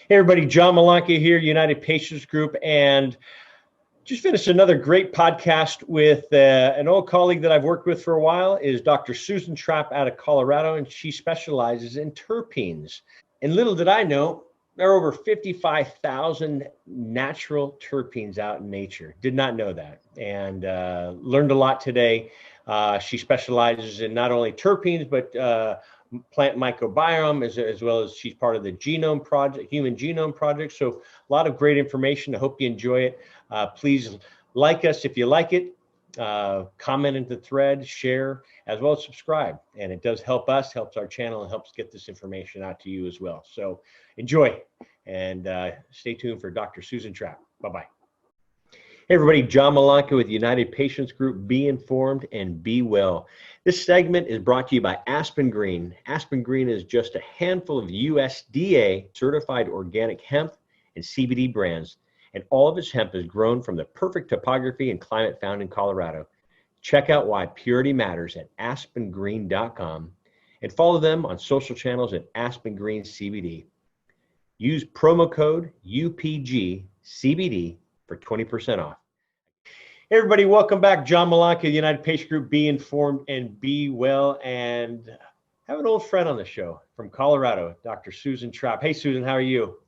Hey everybody, John Malanka here, United Patients Group, and just finished another great podcast with an old colleague that I've worked with for a while, is Dr. Susan Trapp out of Colorado, and she specializes in terpenes. And little did I know, there are over 55,000 natural terpenes out in nature. Did not know that, and learned a lot today. She specializes in not only terpenes, but plant microbiome, as well as she's part of the genome project, human genome project. So a lot of great information. I hope you enjoy it. Please like us if you like it. Comment in the thread, share, as well as subscribe. And it does help us, helps our channel, and helps get this information out to you as well. So enjoy, and stay tuned for Dr. Susan Trapp. Bye-bye. Hey everybody, John Malanka with United Patients Group. Be informed and be well. This segment is brought to you by Aspen Green. Aspen Green is just a handful of USDA certified organic hemp and CBD brands, and all of its hemp is grown from the perfect topography and climate found in Colorado. Check out why purity matters at aspengreen.com and follow them on social channels at Aspen Green CBD. Use promo code UPGCBD for 20% off. Hey everybody, welcome back. John Malanka, United Patient Group. Be informed and be well. And I have an old friend on the show from Colorado, Dr. Susan Trapp. Hey Susan, how are you?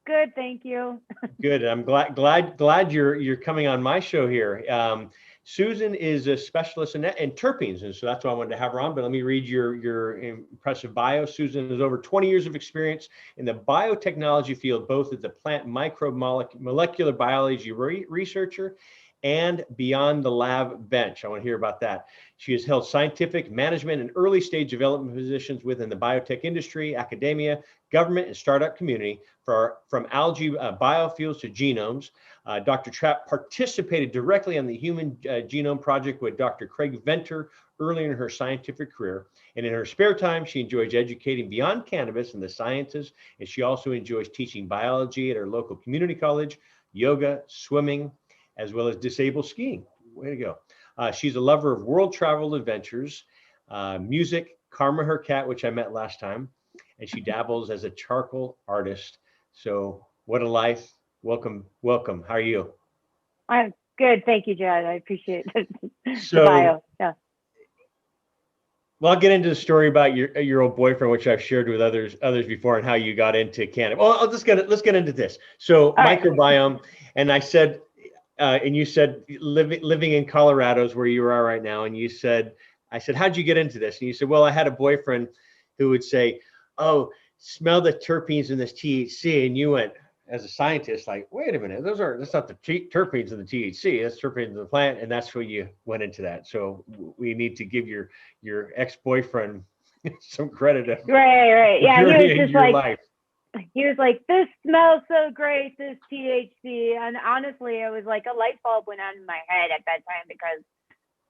Good, thank you. Good. I'm glad you're coming on my show here. Susan is a specialist in terpenes, and so that's why I wanted to have her on. But let me read your impressive bio. Susan has over 20 years of experience in the biotechnology field, both as a plant microbe molecular biology researcher and beyond the lab bench. I want to hear about that. She has held scientific, management, and early stage development positions within the biotech industry, academia, government, and startup community, from algae biofuels to genomes. Dr. Trapp participated directly on the Human Genome Project with Dr. Craig Venter early in her scientific career. And in her spare time, she enjoys educating beyond cannabis and the sciences, and she also enjoys teaching biology at her local community college, yoga, swimming, as well as disabled skiing. Way to go. She's a lover of world travel adventures, music, Karma, her cat, which I met last time, and she dabbles as a charcoal artist. So what a life. Welcome. How are you? I'm good. Thank you, Jad. I appreciate the bio. Yeah. Well, I'll get into the story about your old boyfriend, which I've shared with others before, and how you got into cannabis. Well, let's get into this. So microbiome, and I said, and you said living in Colorado is where you are right now, and I said, how'd you get into this? And you said, well, I had a boyfriend who would say, oh, smell the terpenes in this THC, and you went, as a scientist, like, wait a minute, that's not the terpenes in the THC, that's terpenes in the plant, and that's where you went into that. So we need to give your ex-boyfriend some credit. Right. Yeah, he was just like, life. He was like, this smells so great, this THC. And honestly, it was like a light bulb went on in my head at that time, because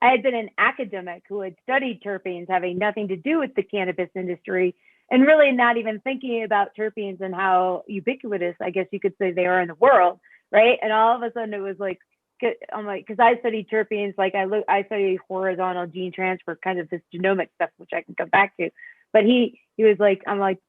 I had been an academic who had studied terpenes, having nothing to do with the cannabis industry, and really not even thinking about terpenes and how ubiquitous, I guess you could say, they are in the world, right? And all of a sudden it was like, I'm like, because I studied terpenes, like I studied horizontal gene transfer, kind of this genomic stuff, which I can come back to. But he was like, I'm like,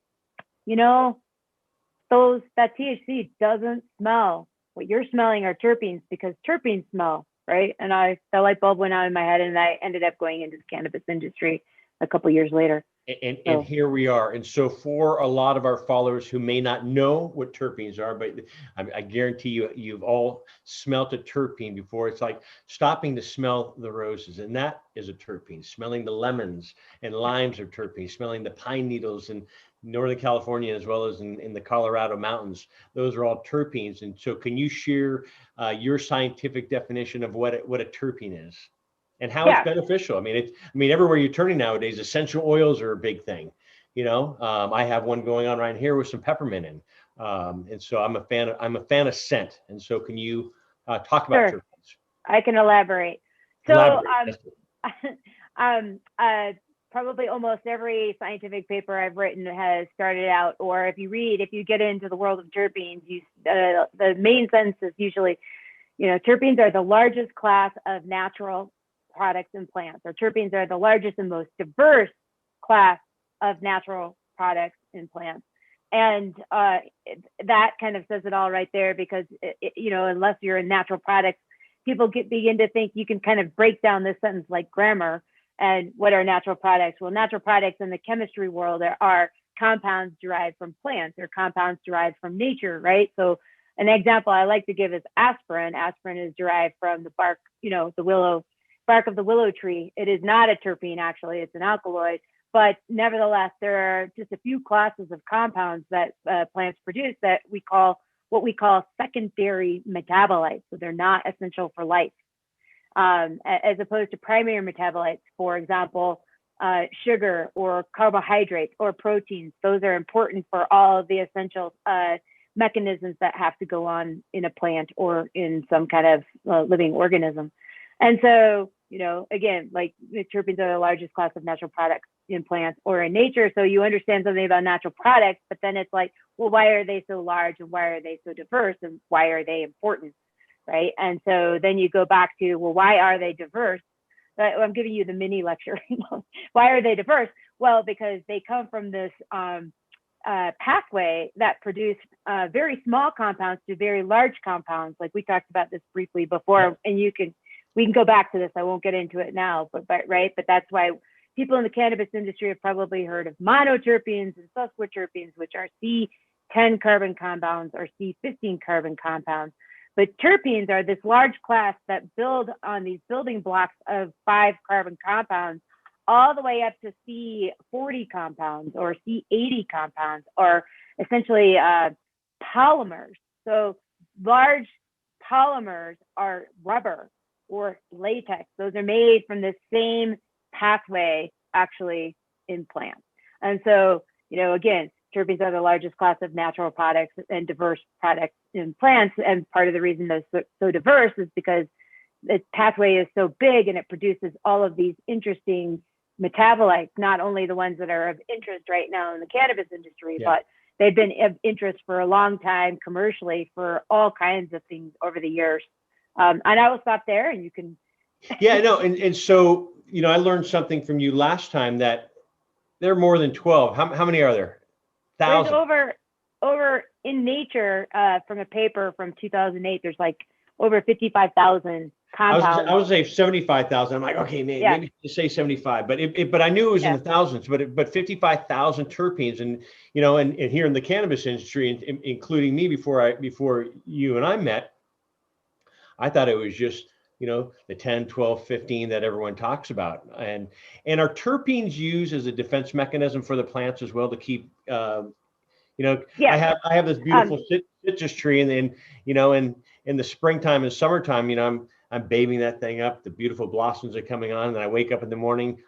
that THC doesn't smell. What you're smelling are terpenes, because terpenes smell, right? And the light bulb went on in my head, and I ended up going into the cannabis industry a couple of years later. And here we are. And so for a lot of our followers who may not know what terpenes are, but I guarantee you've all smelt a terpene before. It's like stopping to smell the roses, and that is a terpene. Smelling the lemons and limes are terpenes. Smelling the pine needles in Northern California, as well as in the Colorado mountains, those are all terpenes. And so can you share your scientific definition of what a terpene is? And how it's beneficial. I mean, everywhere you're turning nowadays, essential oils are a big thing. I have one going on right here with some peppermint in, and so I'm a fan of scent. And so, can you talk about terpenes? I can elaborate. So, probably almost every scientific paper I've written has started out, or if you get into the world of terpenes, the main sentence is usually, terpenes are the largest class of natural products in plants, or terpenes are the largest and most diverse class of natural products in plants. And that kind of says it all right there, because unless you're in natural products, people begin to think you can kind of break down this sentence like grammar. And what are natural products? Well, natural products in the chemistry world are compounds derived from plants or compounds derived from nature, right? So an example I like to give is aspirin. Aspirin is derived from the bark, the bark of the willow tree. It is not a terpene, actually, it's an alkaloid. But nevertheless, there are just a few classes of compounds that plants produce that what we call secondary metabolites. So they're not essential for life, as opposed to primary metabolites. For example, sugar or carbohydrates or proteins. Those are important for all of the essential mechanisms that have to go on in a plant or in some kind of living organism. And so, again, like the terpenes are the largest class of natural products in plants or in nature. So you understand something about natural products, but then it's like, well, why are they so large and why are they so diverse and why are they important, right? And so then you go back to, well, why are they diverse? I'm giving you the mini lecture. Why are they diverse? Well, because they come from this pathway that produce very small compounds to very large compounds. Like we talked about this briefly before, and we can go back to this. I won't get into it now, but that's why people in the cannabis industry have probably heard of monoterpenes and sesquiterpenes, which are C10 carbon compounds or C15 carbon compounds. But terpenes are this large class that build on these building blocks of 5 carbon compounds all the way up to C40 compounds or C80 compounds, or essentially polymers. So large polymers are rubber or latex. Those are made from the same pathway actually in plants. And so, again, terpenes are the largest class of natural products and diverse products in plants. And part of the reason they're so diverse is because the pathway is so big and it produces all of these interesting metabolites, not only the ones that are of interest right now in the cannabis industry, but they've been of interest for a long time commercially for all kinds of things over the years. And I will stop there and you can. Yeah, no. And so, I learned something from you last time that there are more than 12. How many are there? There's 1,000. over in Nature, from a paper from 2008, there's like over 55,000 compounds. I was say 75,000. I'm like, okay, maybe you say 75, but I knew it was in the thousands. But 55,000 terpenes, and and here in the cannabis industry, including me before you and I met, I thought it was just the 10, 12, 15 that everyone talks about. And are terpenes used as a defense mechanism for the plants as well to keep I have this beautiful citrus tree, and then in the springtime and summertime, I'm babying that thing up. The beautiful blossoms are coming on, and then I wake up in the morning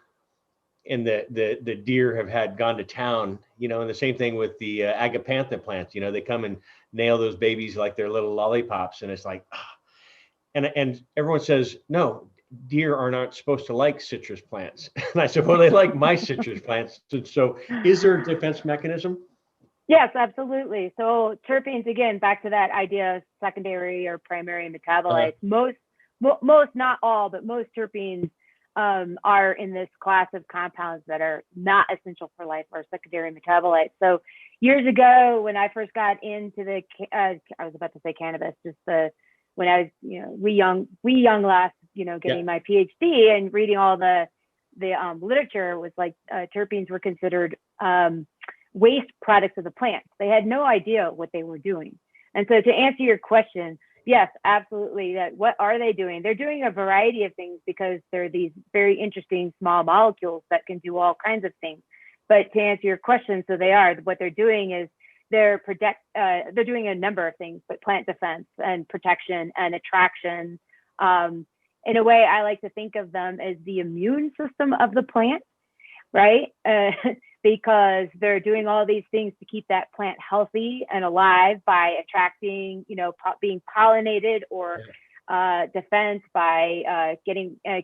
and the deer have gone to town, and the same thing with the agapantha plants. They come and nail those babies like they're little lollipops, and it's like, and everyone says, no, deer are not supposed to like citrus plants. And I said, well, they like my citrus plants. So is there a defense mechanism? Yes, absolutely. So terpenes, again, back to that idea of secondary or primary metabolites. Most, not all, but most terpenes are in this class of compounds that are not essential for life or secondary metabolites. So years ago, when I first got into I was about to say cannabis, when I was, wee young lass, getting my Ph.D. and reading all the literature, was like terpenes were considered waste products of the plant. They had no idea what they were doing. And so to answer your question, yes, absolutely. What are they doing? They're doing a variety of things because they're these very interesting small molecules that can do all kinds of things. But to answer your question, so what they're doing is they're doing a number of things, but plant defense and protection and attraction. In a way, I like to think of them as the immune system of the plant, right? Because they're doing all these things to keep that plant healthy and alive by attracting, being pollinated, or defense by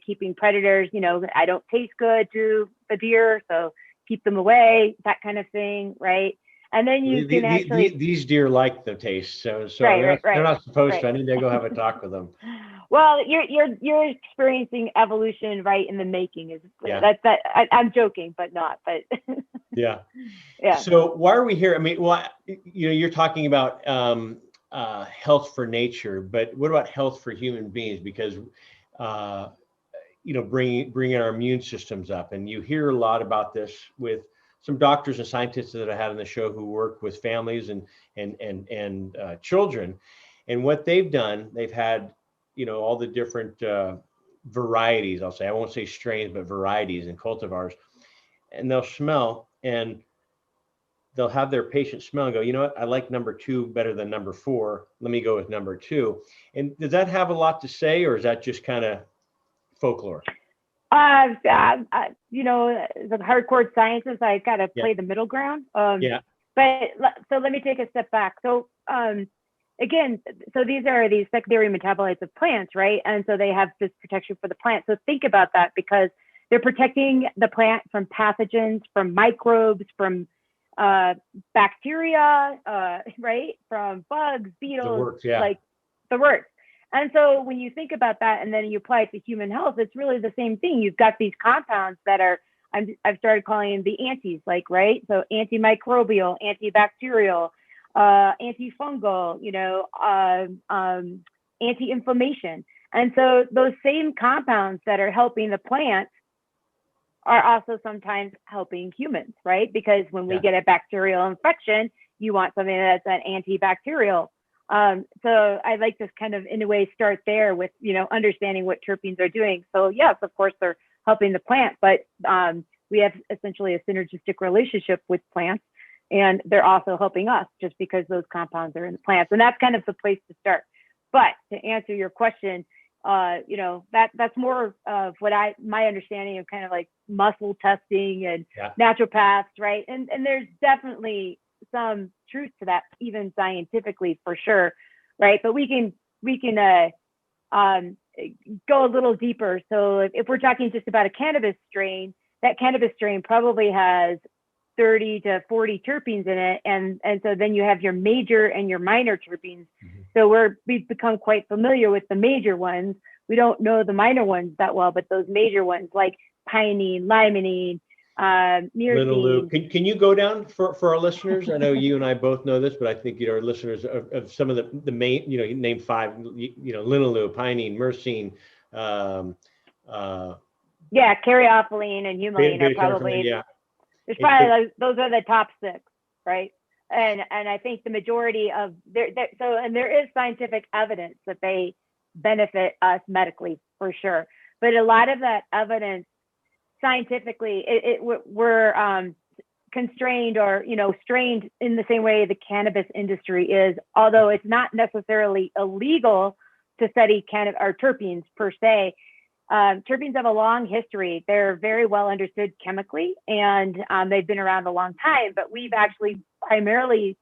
keeping predators. I don't taste good to the deer, so keep them away, that kind of thing, right? And then you can actually these deer like the taste, so they're not supposed to. I need to go have a talk with them. Well, you're experiencing evolution right in the making. I'm joking, but not. But Yeah. Yeah. So why are we here? I mean, well, you're talking about health for nature, but what about health for human beings? Because uh, bringing our immune systems up, and you hear a lot about this with some doctors and scientists that I had on the show who work with families and children, and what they've done. They've had all the different varieties. I'll say, I won't say strains, but varieties and cultivars, and they'll smell and they'll have their patient smell and go, you know what, I like number 2 better than number 4. Let me go with number 2. And does that have a lot to say, or is that just kind of folklore? As a hardcore scientist, I got to play the middle ground. Yeah. But so let me take a step back. So again, so these are these secondary metabolites of plants, right? And so they have this protection for the plant. So think about that, because they're protecting the plant from pathogens, from microbes, from bacteria, right? From bugs, beetles, The works, yeah. like the works. And so when you think about that and then you apply it to human health, it's really the same thing. You've got these compounds that are, I've started calling them the antis, like, right? So antimicrobial, antibacterial, antifungal, anti-inflammation. And so those same compounds that are helping the plant are also sometimes helping humans, right? Because when we get a bacterial infection, you want something that's an antibacterial. So I'd like to kind of, in a way, start there with, understanding what terpenes are doing. So yes, of course, they're helping the plant, but we have essentially a synergistic relationship with plants, and they're also helping us just because those compounds are in the plants. And that's kind of the place to start. But to answer your question, that's more of what my understanding of kind of like muscle testing and naturopaths, right? And there's definitely some truth to that, even scientifically, for sure, right? But we can go a little deeper. So if we're talking just about a cannabis strain, that cannabis strain probably has 30 to 40 terpenes in it, and so then you have your major and your minor terpenes. Mm-hmm. So we've become quite familiar with the major ones. We don't know the minor ones that well, but those major ones like pinene, limonene, myrcene. Can you go down for our listeners? I know you and I both know this, but I think our listeners of some of the main, name 5, linalool, pinene, myrcene. Caryophyllene and humulene are probably. There's probably those are the top 6, right? And I think the majority of there is scientific evidence that they benefit us medically, for sure. But a lot of that evidence scientifically, we're constrained or strained in the same way the cannabis industry is, although it's not necessarily illegal to study cannabis or terpenes per se. Terpenes have a long history. They're very well understood chemically, and they've been around a long time, but we've actually primarily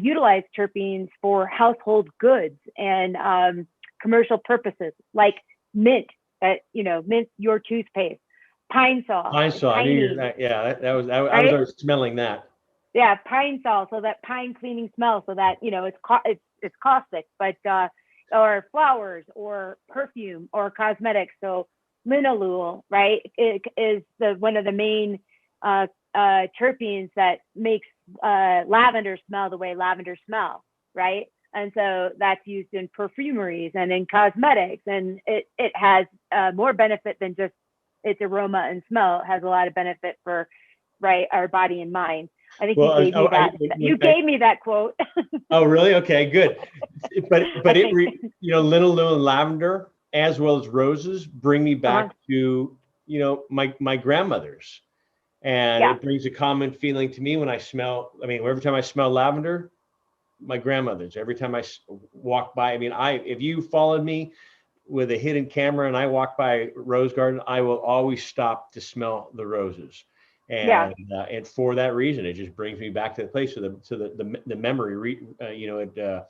utilized terpenes for household goods and commercial purposes, like mint, mint your toothpaste, pine sol. Pine sol, I knew that. Yeah, I was already smelling that. Yeah, pine sol, so that pine cleaning smell, so that it's caustic, but or flowers or perfume or cosmetics. So linalool, right, it is one of the main terpenes that makes lavender smell the way lavender smells, right? And so that's used in perfumeries and in cosmetics, and it has more benefit than just its aroma and smell. It has a lot of benefit for our body and mind. I think you gave me that quote. Oh, really? Okay, good. But linalool and lavender, as well as roses, bring me back to my grandmother's, and it brings a common feeling to me when I smell. I mean, every time I smell lavender, my grandmother's. Every time I walk by, if you followed me with a hidden camera and I walk by Rose Garden, I will always stop to smell the roses. And for that reason, it just brings me back to the place. So the memory, it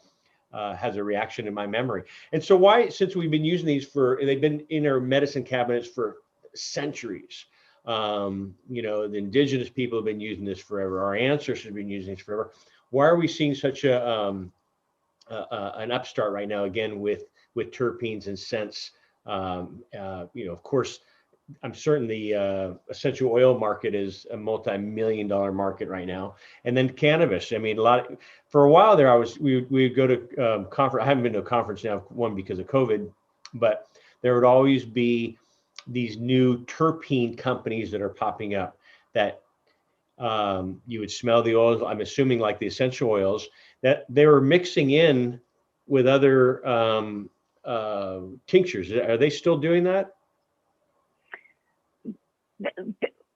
has a reaction in my memory. And so since we've been using these they've been in our medicine cabinets for centuries. The indigenous people have been using this forever. Our ancestors have been using this forever. Why are we seeing such an upstart right now again with terpenes and scents? Of course, I'm certain the essential oil market is a multi-million-dollar market right now. And then cannabis. I mean, for a while there, we would go to conference. I haven't been to a conference now, one because of COVID, but there would always be these new terpene companies that are popping up that you would smell the oils. I'm assuming like the essential oils that they were mixing in with other tinctures. Are they still doing that?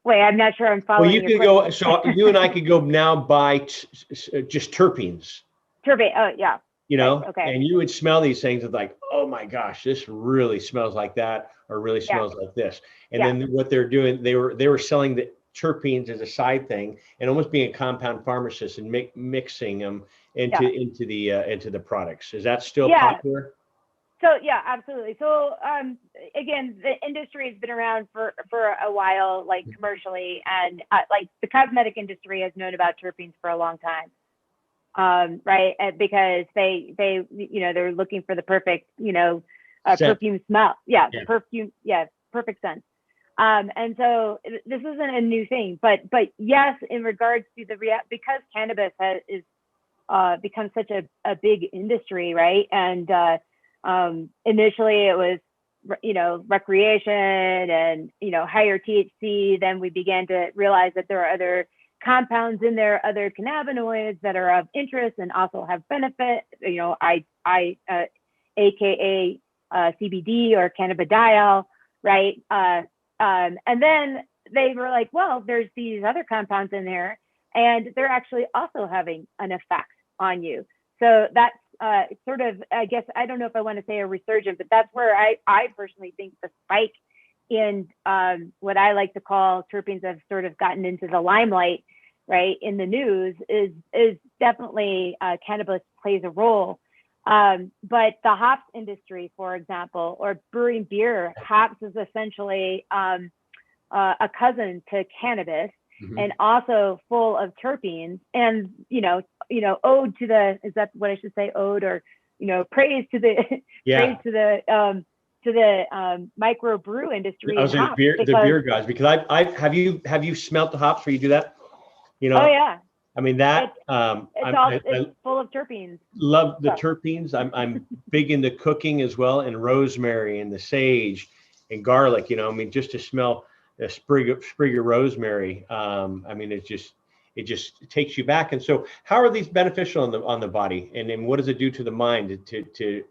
Wait, I'm not sure I'm Well, following you your could question. go. So you and I could go now buy just terpenes. Terpene. Oh, yeah. You know, right, okay. and you would smell these things and like, oh my gosh, this really smells like that, or really smells like this. And then what they're doing, they were selling the terpenes as a side thing, and almost being a compound pharmacist and mixing them into the products. Is that still popular? So yeah, absolutely. So again, the industry has been around for a while, like commercially, and like the cosmetic industry has known about terpenes for a long time. Right, because they they're looking for the perfect perfume smell. Perfume, perfect scent. And so this isn't a new thing, but yes, in regards to because cannabis is become such a big industry, right? And initially it was recreation and higher THC. Then we began to realize that there are other compounds in there, other cannabinoids that are of interest and also have benefit, aka CBD or cannabidiol, right? And then they were like, well, there's these other compounds in there, and they're actually also having an effect on you. So that's sort of, I guess, I don't know if I want to say a resurgence, but that's where I personally think the spike in what I like to call terpenes have sort of gotten into the limelight, right, in the news is definitely cannabis plays a role. But the hops industry, for example, or brewing beer, hops is essentially a cousin to cannabis, and also full of terpenes, and ode to the, is that what I should say, ode, or praise to the praise to the micro brew industry. I was in the beer guys, because have you smelt the hops where you do that? Oh yeah. I mean that it's full of terpenes. Love the terpenes. I'm big into cooking as well, and rosemary and the sage and garlic. I mean, just to smell a sprig of rosemary. I mean, it just takes you back. And so, how are these beneficial on the body, and then what does it do to the mind to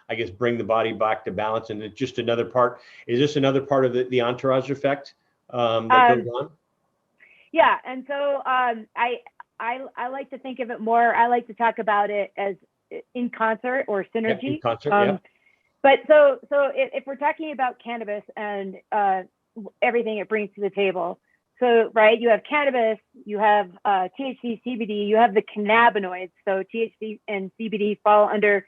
I guess bring the body back to balance? And it's just another part. Is this another part of the entourage effect that goes on? Yeah, and so I like to think of it more. I like to talk about it as in concert or synergy. In concert, But so if we're talking about cannabis and everything it brings to the table, so right, you have cannabis, you have THC, CBD, you have the cannabinoids. So THC and CBD fall under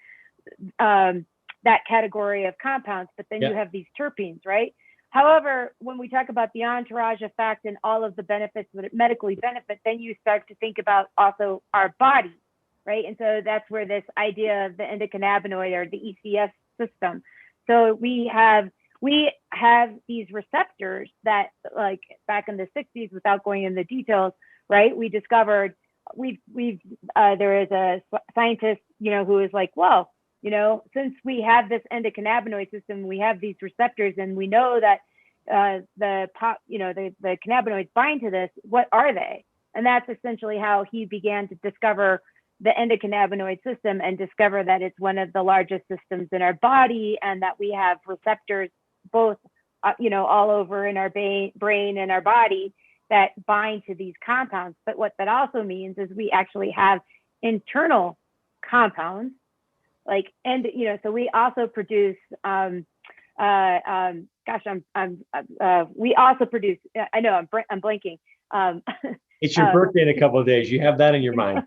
that category of compounds, but then you have these terpenes, right? However, when we talk about the entourage effect and all of the benefits that it medically benefit, then you start to think about also our body, right? And so that's where this idea of the endocannabinoid or the ECS system. So we have these receptors that, like back in the 60s, without going into the details, right? We discovered there is a scientist, who is like, well, since we have this endocannabinoid system, we have these receptors, and we know that the cannabinoids bind to this. What are they? And that's essentially how he began to discover the endocannabinoid system and discover that it's one of the largest systems in our body, and that we have receptors both, all over in our brain and our body that bind to these compounds. But what that also means is we actually have internal compounds. So we also produce, we also produce, I know I'm blanking. It's your birthday in a couple of days. You have that in your mind.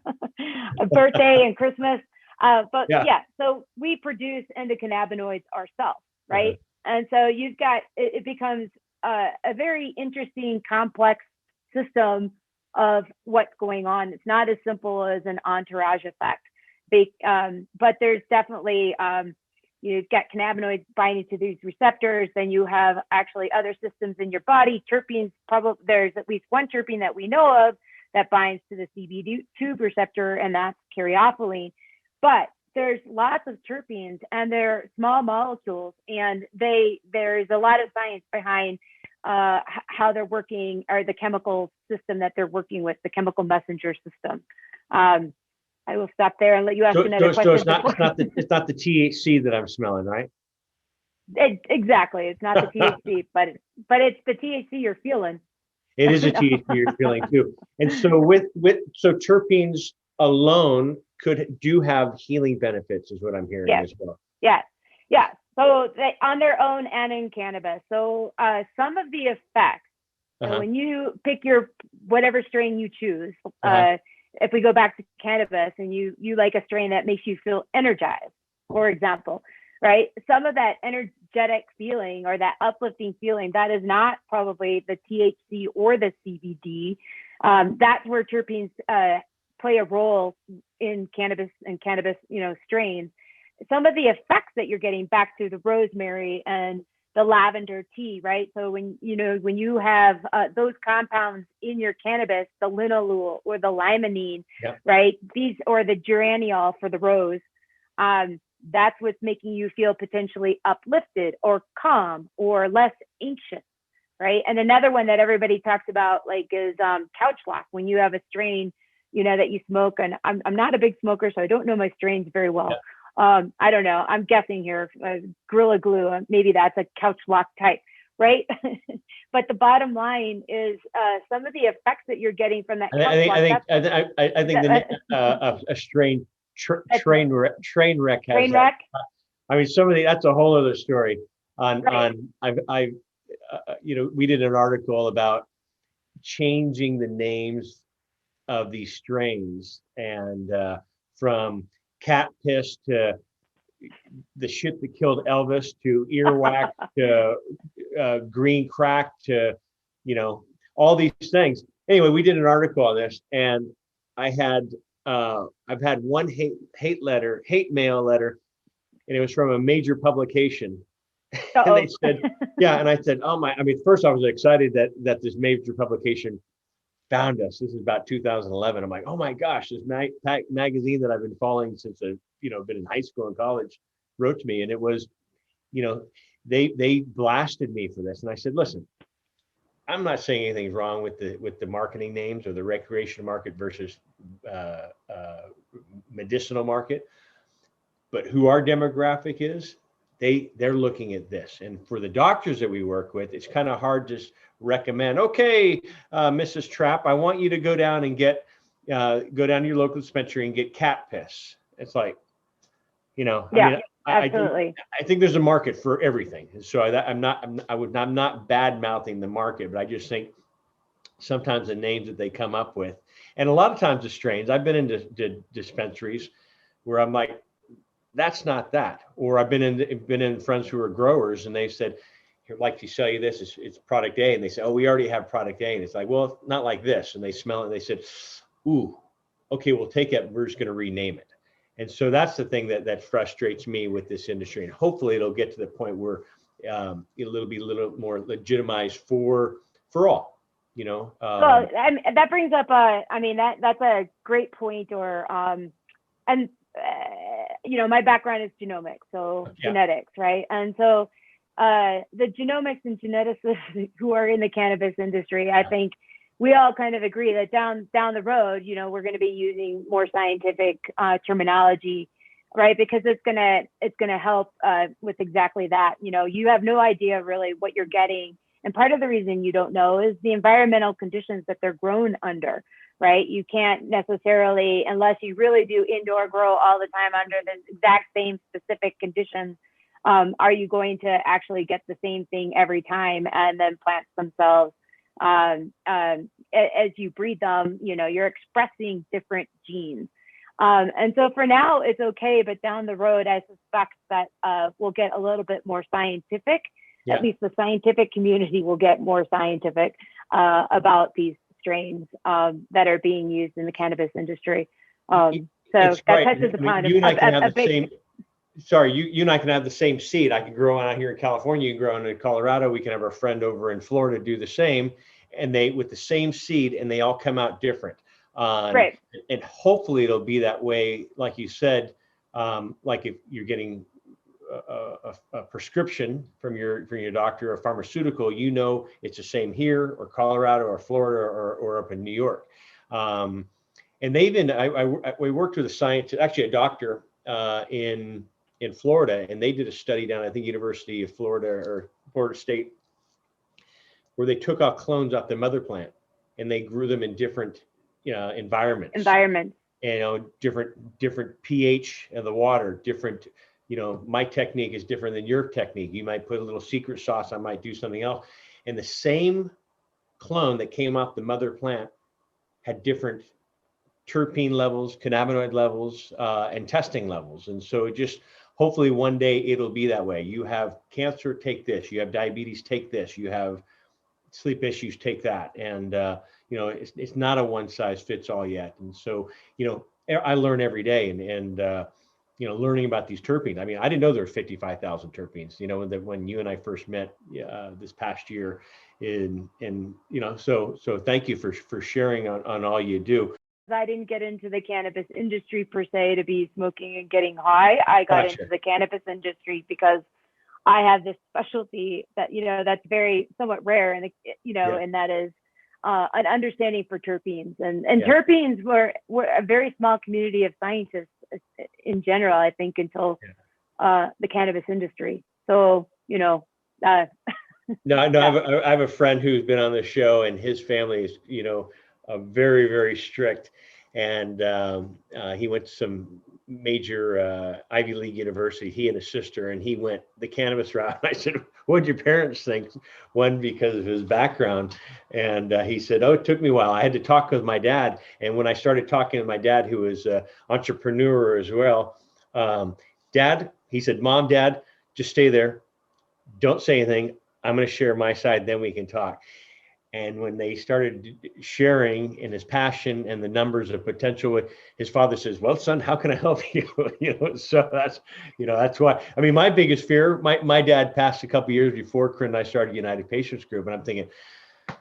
A birthday and Christmas. So we produce endocannabinoids ourselves, right? And so you've got, it becomes a very interesting, complex system of what's going on. It's not as simple as an entourage effect. But there's definitely you get cannabinoids binding to these receptors, then you have actually other systems in your body. Terpenes, probably there's at least one terpene that we know of that binds to the CB2 receptor, and that's caryophyllene. But there's lots of terpenes, and they're small molecules, and there's a lot of science behind how they're working, or the chemical system that they're working with, the chemical messenger system. I will stop there and let you ask another question. So it's not the THC that I'm smelling, right? Exactly. It's not the THC, but it's the THC you're feeling. It is a THC you're feeling too. And so so terpenes alone do have healing benefits, is what I'm hearing as well. Yeah. So they, on their own and in cannabis. So some of the effects. So when you pick your whatever strain you choose, if we go back to cannabis and you like a strain that makes you feel energized, for example, right? Some of that energetic feeling or that uplifting feeling, that is not probably the THC or the CBD. That's where terpenes play a role in cannabis and cannabis, strains. Some of the effects that you're getting, back to the rosemary and the lavender tea, right? So when you have those compounds in your cannabis, the linalool or the limonene, right? These, or the geraniol for the rose, that's what's making you feel potentially uplifted or calm or less anxious, right? And another one that everybody talks about, like, is couch lock. When you have a strain, that you smoke, and I'm not a big smoker, so I don't know my strains very well. I don't know. I'm guessing here. Gorilla Glue, maybe that's a couch lock type, right? But the bottom line is some of the effects that you're getting from that. I think a train wreck has train wreck. I mean, that's a whole other story. We did an article about changing the names of these strains, and from cat piss to the shit that killed Elvis to earwax to green crack to, all these things. Anyway, we did an article on this, and I've had one hate mail letter, and it was from a major publication. And they said, and I said, first I was excited that this major publication found us. This is about 2011. I'm like, oh my gosh, this magazine that I've been following since I've been in high school and college wrote to me, and it was, they blasted me for this. And I said, listen, I'm not saying anything's wrong with the marketing names or the recreational market versus medicinal market, but who our demographic is, they're looking at this. And for the doctors that we work with, it's kind of hard to recommend, okay, Mrs. Trapp, I want you to go down and go down to your local dispensary and get cat piss. It's like, absolutely. I think there's a market for everything. So I'm not bad mouthing the market, but I just think sometimes the names that they come up with, and a lot of times the strains, I've been into dispensaries where I'm like, that's not that. Or I've been in friends who are growers, and they said, here, I'd like to sell you this. It's product A. And they say, oh, we already have product A. And it's like, well, not like this. And they smell it. And they said, ooh, okay, we'll take it. We're just going to rename it. And so that's the thing that frustrates me with this industry. And hopefully it'll get to the point where it'll be a little more legitimized for all, Well, that brings up that's a great point. Or my background is genomics, so genetics, right? And so the genomics and geneticists who are in the cannabis industry, I think we all kind of agree that down the road, we're going to be using more scientific terminology, right? Because it's gonna help with exactly that. You have no idea really what you're getting, and part of the reason you don't know is the environmental conditions that they're grown under. Right? You can't necessarily, unless you really do indoor grow all the time under the exact same specific conditions, are you going to actually get the same thing every time? And then plants themselves, as you breed them, you're expressing different genes. And so for now, it's okay, but down the road, I suspect that we'll get a little bit more scientific. At least the scientific community will get more scientific about these strains that are being used in the cannabis industry. So that touches upon you and I can have the same. sorry, you and I can have the same seed. I can grow one out here in California, you can grow one in Colorado. We can have our friend over in Florida do the same, and they with the same seed, and they all come out different. Right. And hopefully it'll be that way, like you said, like if you're getting a prescription from your doctor, a pharmaceutical, you know it's the same here or Colorado or Florida or up in New York. And they even we worked with a scientist, actually a doctor in Florida, and they did a study down, I think, University of Florida or Florida State, where they took off clones off the mother plant and they grew them in different environments. Different pH of the water, different. My technique is different than your technique. You might put a little secret sauce. I might do something else. And the same clone that came off the mother plant had different terpene levels, cannabinoid levels, and testing levels. And so it just, hopefully one day it'll be that way. You have cancer, take this. You have diabetes, take this. You have sleep issues, take that. And, it's not a one size fits all yet. And so, I learn every day and learning about these terpenes. I mean, I didn't know there were 55,000 terpenes, when you and I first met this past year so thank you for sharing on all you do. I didn't get into the cannabis industry per se to be smoking and getting high. I got into the cannabis industry because I have this specialty that, that's very somewhat rare and, and that is an understanding for terpenes and terpenes were a very small community of scientists in general, I think, until the cannabis industry. So, No, I have a friend who's been on the show, and his family is, very, very strict. And he went to some major Ivy League university, he and his sister, and he went the cannabis route. I said, what did your parents think? One, because of his background. And he said, it took me a while. I had to talk with my dad. And when I started talking to my dad, who was an entrepreneur as well, Dad, he said, Mom, Dad, just stay there. Don't say anything. I'm going to share my side, then we can talk. And when they started sharing in his passion and the numbers of potential, his father says, well, son, how can I help you? So that's why, I mean, my biggest fear, my dad passed a couple of years before Corinne and I started United Patients Group. And I'm thinking,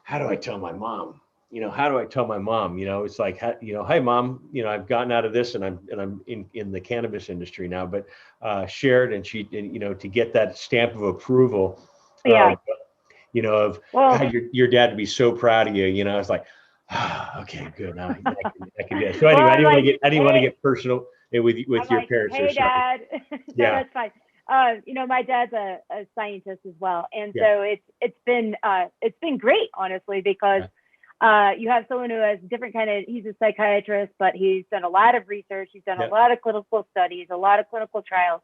how do I tell my mom? How do I tell my mom? It's like, hey, Mom, I've gotten out of this and I'm in the cannabis industry now, but shared, and she, to get that stamp of approval. God, your dad to be so proud of you, it's like, okay, good. Now I can do it. So anyway, I didn't want to get personal with your parents. Hey, Dad. Yeah, that's fine. My dad's a scientist as well, and so it's been great, honestly, because you have someone who has different he's a psychiatrist, but he's done a lot of research. He's done a lot of clinical studies, a lot of clinical trials.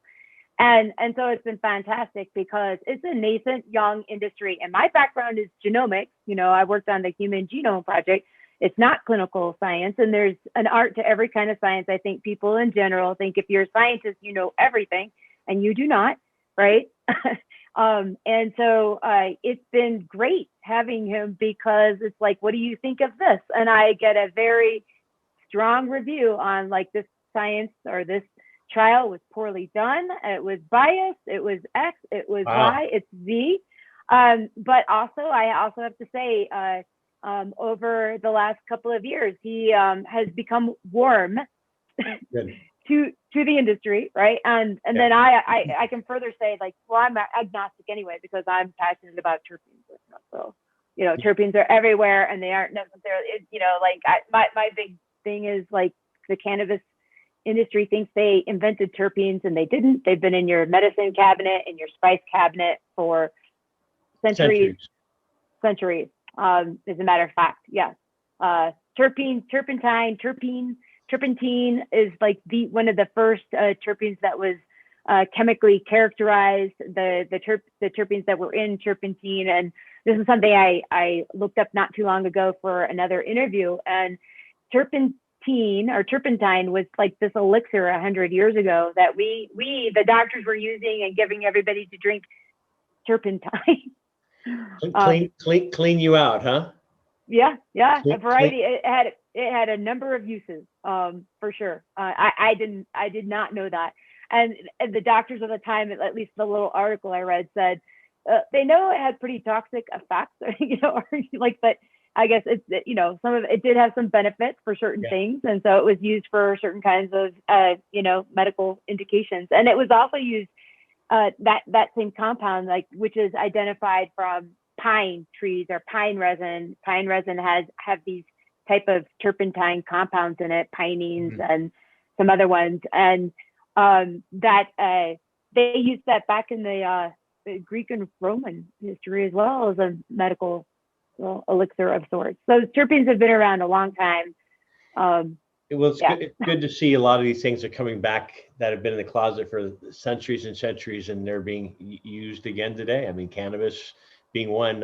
And so it's been fantastic because it's a nascent young industry. And my background is genomics. I worked on the Human Genome Project. It's not clinical science. And there's an art to every kind of science. I think people in general think if you're a scientist, you know everything, and you do not, right? And so it's been great having him because it's like, what do you think of this? And I get a very strong review on like this science or this trial was poorly done. It was biased. It was X. It was Y. It's Z. But also, I also have to say, over the last couple of years, he has become warm to the industry, right? And then I can further say, like, well, I'm agnostic anyway because I'm passionate about terpenes. So, terpenes are everywhere, and they aren't necessarily, my big thing is like the cannabis industry thinks they invented terpenes and they didn't. They've been in your medicine cabinet, in your spice cabinet for centuries. As a matter of fact, yes. Turpentine is like one of the first terpenes that was chemically characterized. The terpenes that were in turpentine, and this is something I looked up not too long ago for another interview. And turpentine was like this elixir 100 years ago that we the doctors were using and giving everybody to drink turpentine. Clean you out, huh? Yeah, a variety. It had a number of uses, for sure. I did not know that. And the doctors at the time, at least the little article I read, said they know it had pretty toxic effects, but I guess it's, some of it did have some benefits for certain things. And so it was used for certain kinds of, medical indications. And it was also used, that same compound, which is identified from pine trees or pine resin. Pine resin have these type of turpentine compounds in it, pinene and some other ones. And they used that back in the Greek and Roman history as well as a medical elixir of sorts. So terpenes have been around a long time. It's good to see a lot of these things are coming back that have been in the closet for centuries and centuries, and they're being used again today. I mean, cannabis being one,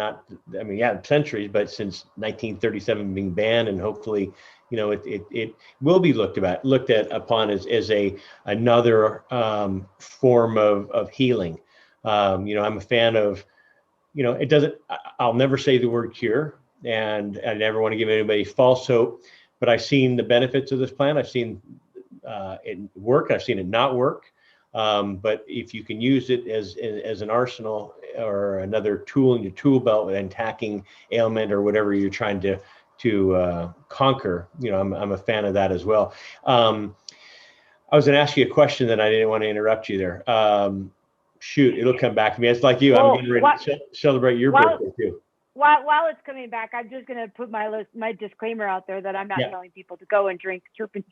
centuries, but since 1937 being banned, and hopefully, it will be looked upon as another form of healing. I'm a fan of, I'll never say the word cure, and I never want to give anybody false hope, but I've seen the benefits of this plant. I've seen it work. I've seen it not work. But if you can use it as an arsenal or another tool in your tool belt and attacking ailment or whatever you're trying to conquer, I'm a fan of that as well. I was going to ask you a question that I didn't want to interrupt you there. Shoot, it'll come back to me. It's like you. I'm getting ready to celebrate your birthday too. While it's coming back, I'm just going to put my disclaimer out there that I'm not telling people to go and drink terpenes.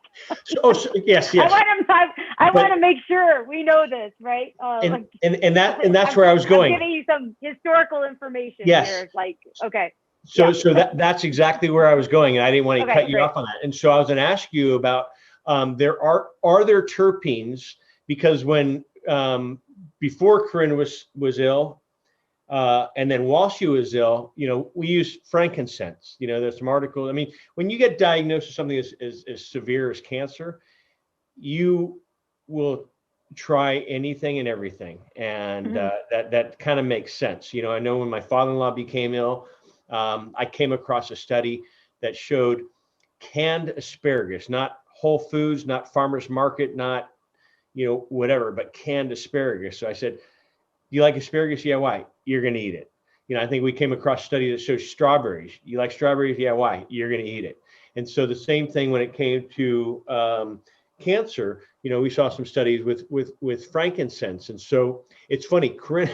Yes. I want to make sure we know this, right? And that's where I was going. I'm giving you some historical information here. Okay. So that's exactly where I was going, and I didn't want to cut you off on that. And so I was going to ask you about are there terpenes, because when before Corinne was ill. And then while she was ill, we used frankincense. There's some articles. I mean, when you get diagnosed with something as severe as cancer, you will try anything and everything. And that kind of makes sense. I know when my father-in-law became ill, I came across a study that showed canned asparagus, not Whole Foods, not farmer's market, not, whatever, but canned asparagus. So I said, do you like asparagus? Yeah, why? You're going to eat it. I think we came across a study that shows strawberries. You like strawberries? Yeah, why? You're going to eat it. And so the same thing when it came to cancer, we saw some studies with frankincense. And so it's funny, Corinne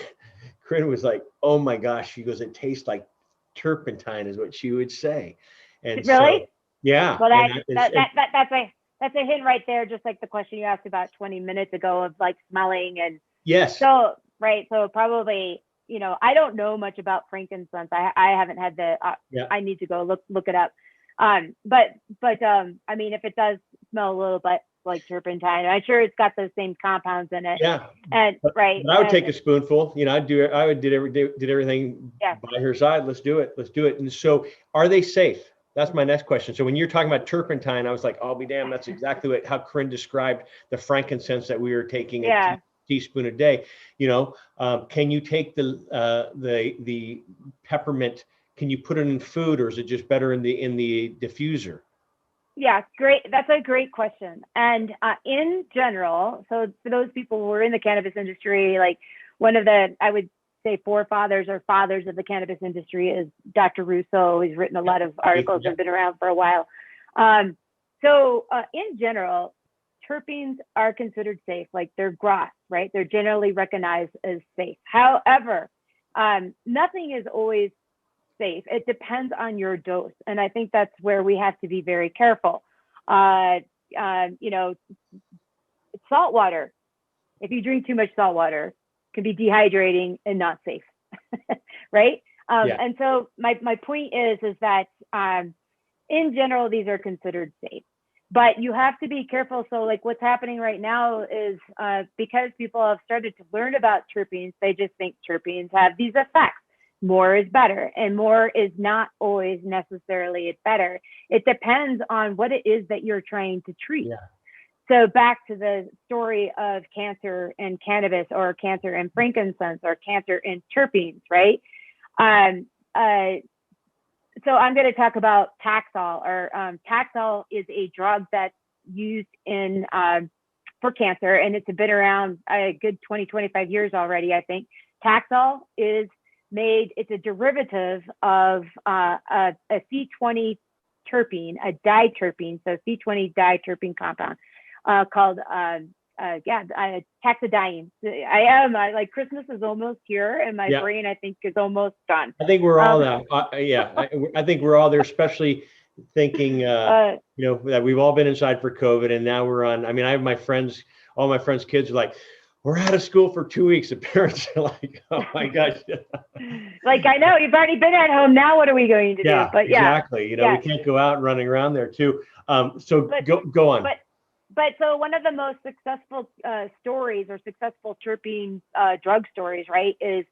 was like, oh my gosh, she goes, it tastes like turpentine is what she would say. And really? So, yeah. Well, that's a hint right there, just like the question you asked about 20 minutes ago of smelling and yes. So right. So probably, I don't know much about frankincense. I haven't had I need to go look it up. But I mean, if it does smell a little bit like turpentine, I'm sure it's got those same compounds in it. Yeah. And but I would take a spoonful, I did everything by her side. Let's do it. And so are they safe? That's my next question. So when you're talking about turpentine, I was like, I'll be damned. That's exactly how Corinne described the frankincense that we were taking. Yeah. Teaspoon a day. Can you take the peppermint? Can you put it in food, or is it just better in the diffuser? Yeah, great. That's a great question. And in general, so for those people who are in the cannabis industry, one of the, I would say, forefathers or fathers of the cannabis industry is Dr. Russo. He's written a lot of articles and been around for a while. So in general, terpenes are considered safe, they're GRAS, right? They're generally recognized as safe. However, nothing is always safe. It depends on your dose. And I think that's where we have to be very careful. Salt water, if you drink too much salt water, can be dehydrating and not safe, right? And so my point is that in general, these are considered safe. But you have to be careful. So what's happening right now is because people have started to learn about terpenes, they just think terpenes have these effects. More is better, and more is not always necessarily better. It depends on what it is that you're trying to treat. Yeah. So back to the story of cancer and cannabis, or cancer and frankincense, or cancer and terpenes, right? So I'm going to talk about Taxol. Taxol is a drug that's used in for cancer, and it's been around a good 20, 25 years already, I think. Taxol is made, it's a derivative of a C20 terpene, a diterpene, so C20 diterpene compound called taxodiene. Like Christmas is almost here, and my brain, I think, is almost done. I think we're all that. I think we're all there, especially thinking, that we've all been inside for COVID, and now we're on. I mean, I have my friends, all my friends' kids are like, we're out of school for 2 weeks. And parents are like, oh my gosh. Like, I know you've already been at home. Now what are we going to do? But exactly. We can't go out running around there too. Go on. But so one of the most successful stories, or successful terpene drug stories, right, is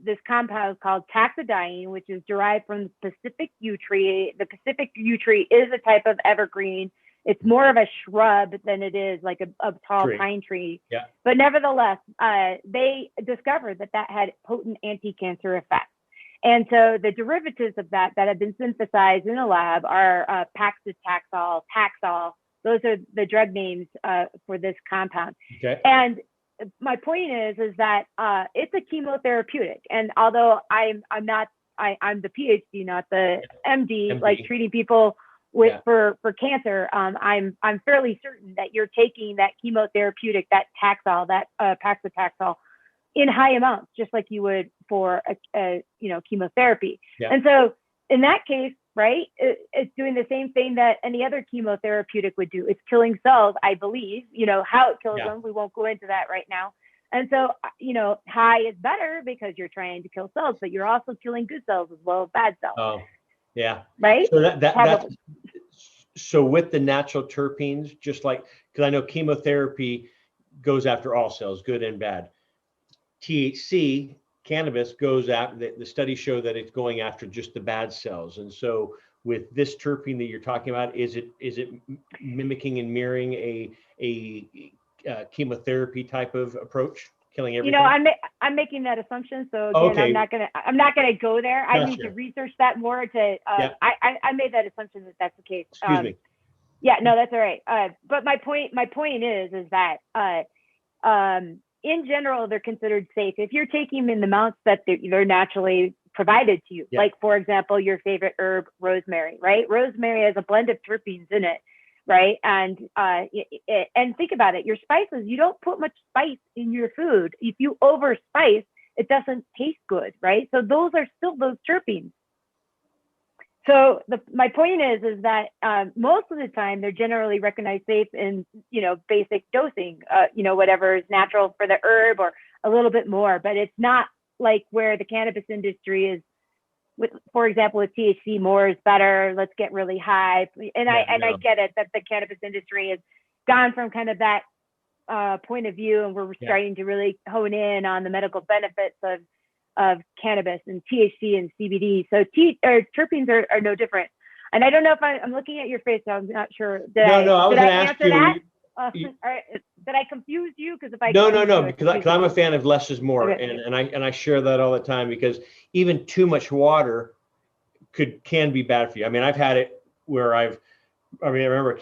this compound called taxodiene, which is derived from the Pacific yew tree. The Pacific yew tree is a type of evergreen. It's more of a shrub than it is like a tall pine tree. Yeah. But nevertheless, they discovered that had potent anti-cancer effects. And so the derivatives of that have been synthesized in a lab are paclitaxel, Taxol. Those are the drug names for this compound. Okay. And my point is that it's a chemotherapeutic. And although I'm the Ph.D., not the M.D., like treating people for cancer, I'm fairly certain that you're taking that chemotherapeutic, that Taxol, that paclitaxel, in high amounts, just like you would for a chemotherapy. Yeah. And so in that case, right, it's doing the same thing that any other chemotherapeutic would do. It's killing cells, I believe. How it kills them, we won't go into that right now. And so, high is better because you're trying to kill cells, but you're also killing good cells as well as bad cells. Oh, yeah. Right? So so with the natural terpenes, just like, because I know chemotherapy goes after all cells, good and bad. THC, cannabis, goes after, the studies show that it's going after just the bad cells. And so with this terpene that you're talking about, is it mimicking and mirroring a chemotherapy type of approach, killing everything? I'm making that assumption. So again, I'm not gonna go there. I need to research that more to I made that assumption that that's the case. Excuse me. Yeah, no, that's all right. But my point is that in general, they're considered safe if you're taking them in the amounts that they're naturally provided to you. Yeah. Like, for example, your favorite herb, rosemary, right? Rosemary has a blend of terpenes in it, right? And think about it. Your spices, you don't put much spice in your food. If you over spice, it doesn't taste good, right? So those are still those terpenes. So my point is that most of the time they're generally recognized safe in, basic dosing, whatever is natural for the herb or a little bit more, but it's not like where the cannabis industry is, for example, with THC, more is better. Let's get really high. And I get it that the cannabis industry has gone from kind of that point of view, and we're starting to really hone in on the medical benefits of cannabis and THC and CBD. So terpenes are no different. And I don't know if I'm looking at your face, so I'm not sure. Did I answer that? Did I confuse you? Because if I no, because I'm a fan of less is more, okay. and I share that all the time, because even too much water can be bad for you. I mean, I've had it where I remember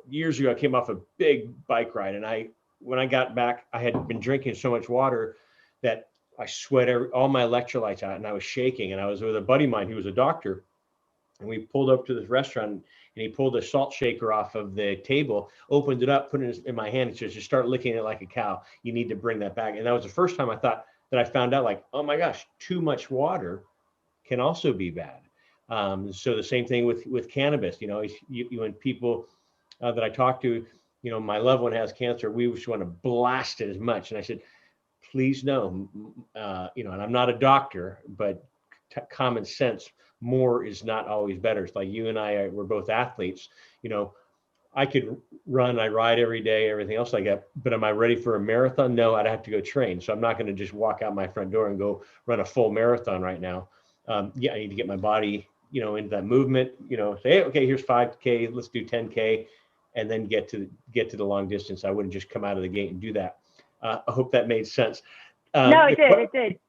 years ago, I came off a big bike ride, and when I got back, I had been drinking so much water that I sweat all my electrolytes out, and I was shaking. And I was with a buddy of mine who was a doctor, and we pulled up to this restaurant, and he pulled a salt shaker off of the table, opened it up, put it in my hand, and says, "Just start licking it like a cow. You need to bring that back." And that was the first time I found out, like, oh my gosh, too much water can also be bad. So the same thing with cannabis. When people that I talk to, my loved one has cancer, we just want to blast it as much. And I said, please no, and I'm not a doctor, but common sense, more is not always better. It's like you and we're both athletes. I could I ride every day, everything else like that, but am I ready for a marathon? No, I'd have to go train. So I'm not going to just walk out my front door and go run a full marathon right now. I need to get my body, into that movement, say, hey, okay, here's 5K, let's do 10K, and then get to the long distance. I wouldn't just come out of the gate and do that. I hope that made sense. No, it did.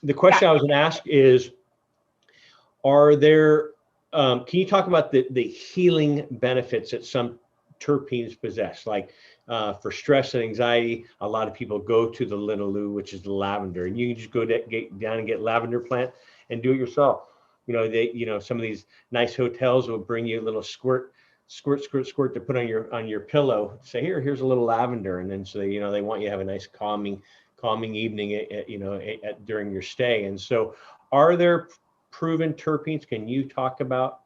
The question I was going to ask is, are there, can you talk about the healing benefits that some terpenes possess. Like for stress and anxiety, a lot of people go to the linalool, which is the lavender, and you can just go get down and get lavender plant and do it yourself. Some of these nice hotels will bring you a little squirt to put on your pillow. Say, here's a little lavender, and then so they want you to have a nice calming evening during your stay. And so, are there proven terpenes? Can you talk about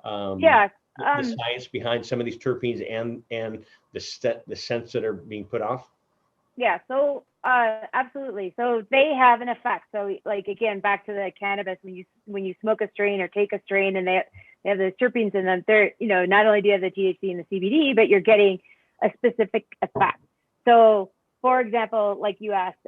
Yeah. the science behind some of these terpenes and the scents that are being put off? Yeah, so absolutely. So they have an effect. So like again, back to the cannabis, when you smoke a strain or take a strain and they have those terpenes in them, they're, not only do you have the THC and the CBD, but you're getting a specific effect. So for example, like you asked,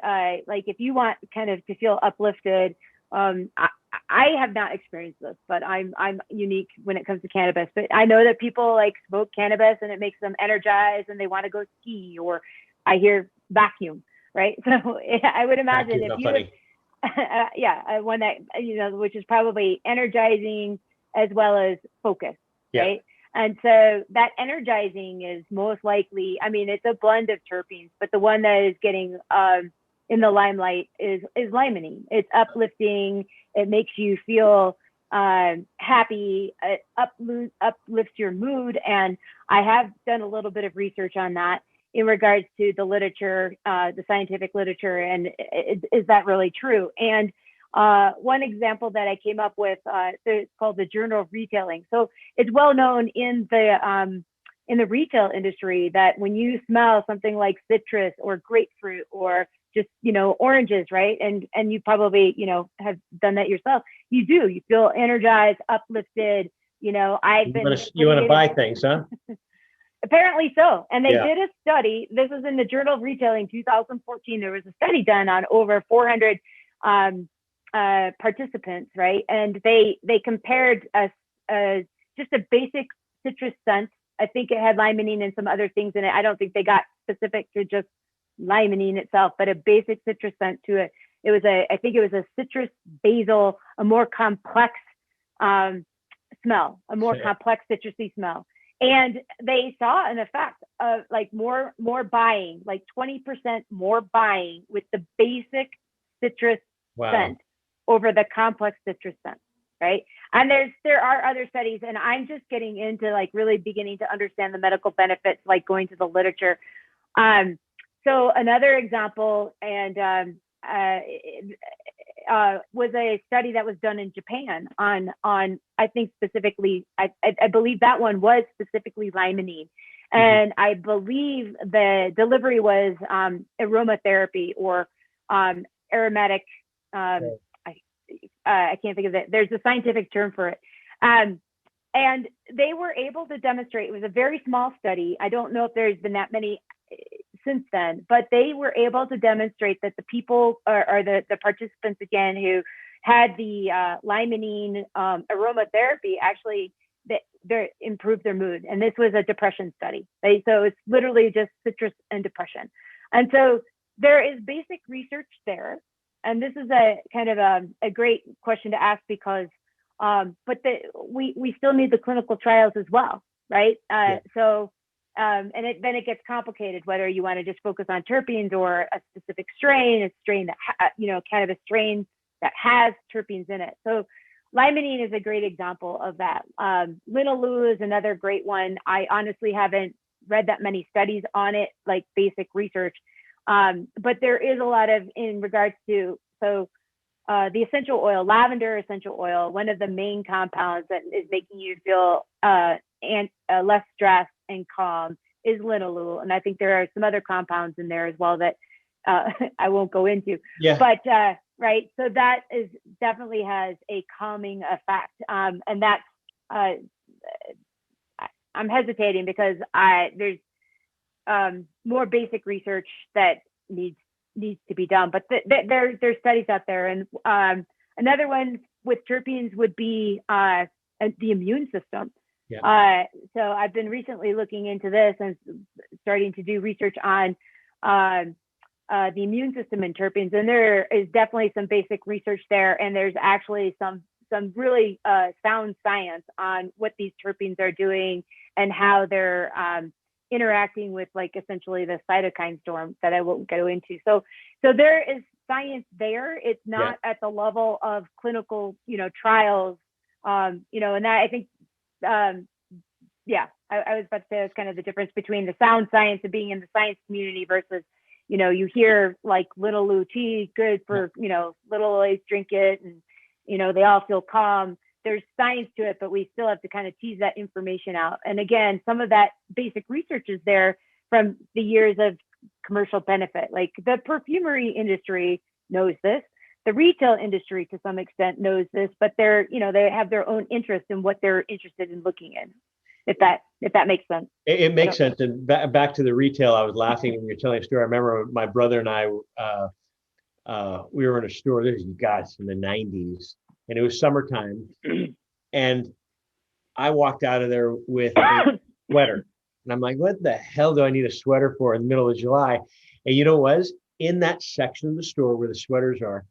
like if you want kind of to feel uplifted, I have not experienced this, but I'm unique when it comes to cannabis. But I know that people like smoke cannabis and it makes them energized and they want to go ski, or I hear vacuum, right? So I would imagine if you, one that, which is probably energizing as well as focus, right? And so that energizing is most likely, I mean, it's a blend of terpenes, but the one that is getting in the limelight is limonene. It's uplifting. It makes you feel happy. It uplifts your mood. And I have done a little bit of research on that in regards to the literature, the scientific literature, and is that really true? And one example that I came up with, it's called the Journal of Retailing. So it's well known in the retail industry that when you smell something like citrus or grapefruit or just, oranges, right? And you probably, have done that yourself. You feel energized, uplifted. You want to buy things, huh? Apparently so. And they did a study. This is in the Journal of Retailing, 2014. There was a study done on over 400 participants, right? And they compared just a basic citrus scent. I think it had limonene and some other things in it. I don't think they got specific to just limonene itself, but a basic citrus scent to it. I think it was a citrus basil, a more complex smell, a more complex citrusy smell. And they saw an effect of like more buying, like 20% more buying with the basic citrus scent over the complex citrus scent, right? And there are other studies, and I'm just getting into like really beginning to understand the medical benefits, like going to the literature. So another example, and was a study that was done in Japan on I think specifically, I believe that one was specifically limonene. And I believe the delivery was aromatherapy or aromatic, I can't think of it. There's a scientific term for it. And they were able to demonstrate, it was a very small study. I don't know if there's been that many since then, but they were able to demonstrate that the people or the participants again who had the limonene aromatherapy actually they improved their mood. And this was a depression study, right? So it's literally just citrus and depression. And so there is basic research there. And this is a kind of a great question to ask because we still need the clinical trials as well, right? So and then it gets complicated whether you want to just focus on terpenes or a specific strain, that cannabis strain that has terpenes in it. So limonene is a great example of that. Linalool is another great one. I honestly haven't read that many studies on it, like basic research, but there is a lot of in regards to the essential oil, lavender essential oil. One of the main compounds that is making you feel less stressed and calm is linalool, and I think there are some other compounds in there as well that I won't go into. But right, so that is definitely has a calming effect, and that's I'm hesitating because there's more basic research that needs to be done, but there's studies out there. And another one with terpenes would be the immune system. So I've been recently looking into this and starting to do research on the immune system and terpenes, and there is definitely some basic research there, and there's actually some really sound science on what these terpenes are doing and how they're interacting with like essentially the cytokine storm that I won't go into. So there is science there. It's not at the level of clinical, trials, and that I think, I was about to say that's kind of the difference between the sound science and being in the science community versus, you hear like little Lou tea, good for, little Lays drink it, and, they all feel calm. There's science to it, but we still have to kind of tease that information out. And again, some of that basic research is there from the years of commercial benefit. Like the perfumery industry knows this. The retail industry to some extent knows this, but they're, they have their own interest in what they're interested in looking in. If that makes sense. It makes sense. And back to the retail, I was laughing when you're telling a story. I remember my brother and I, we were in a store, this is guys in the 90s, and it was summertime. And I walked out of there with a sweater. And I'm like, what the hell do I need a sweater for in the middle of July? And you know what it was? In that section of the store where the sweaters are,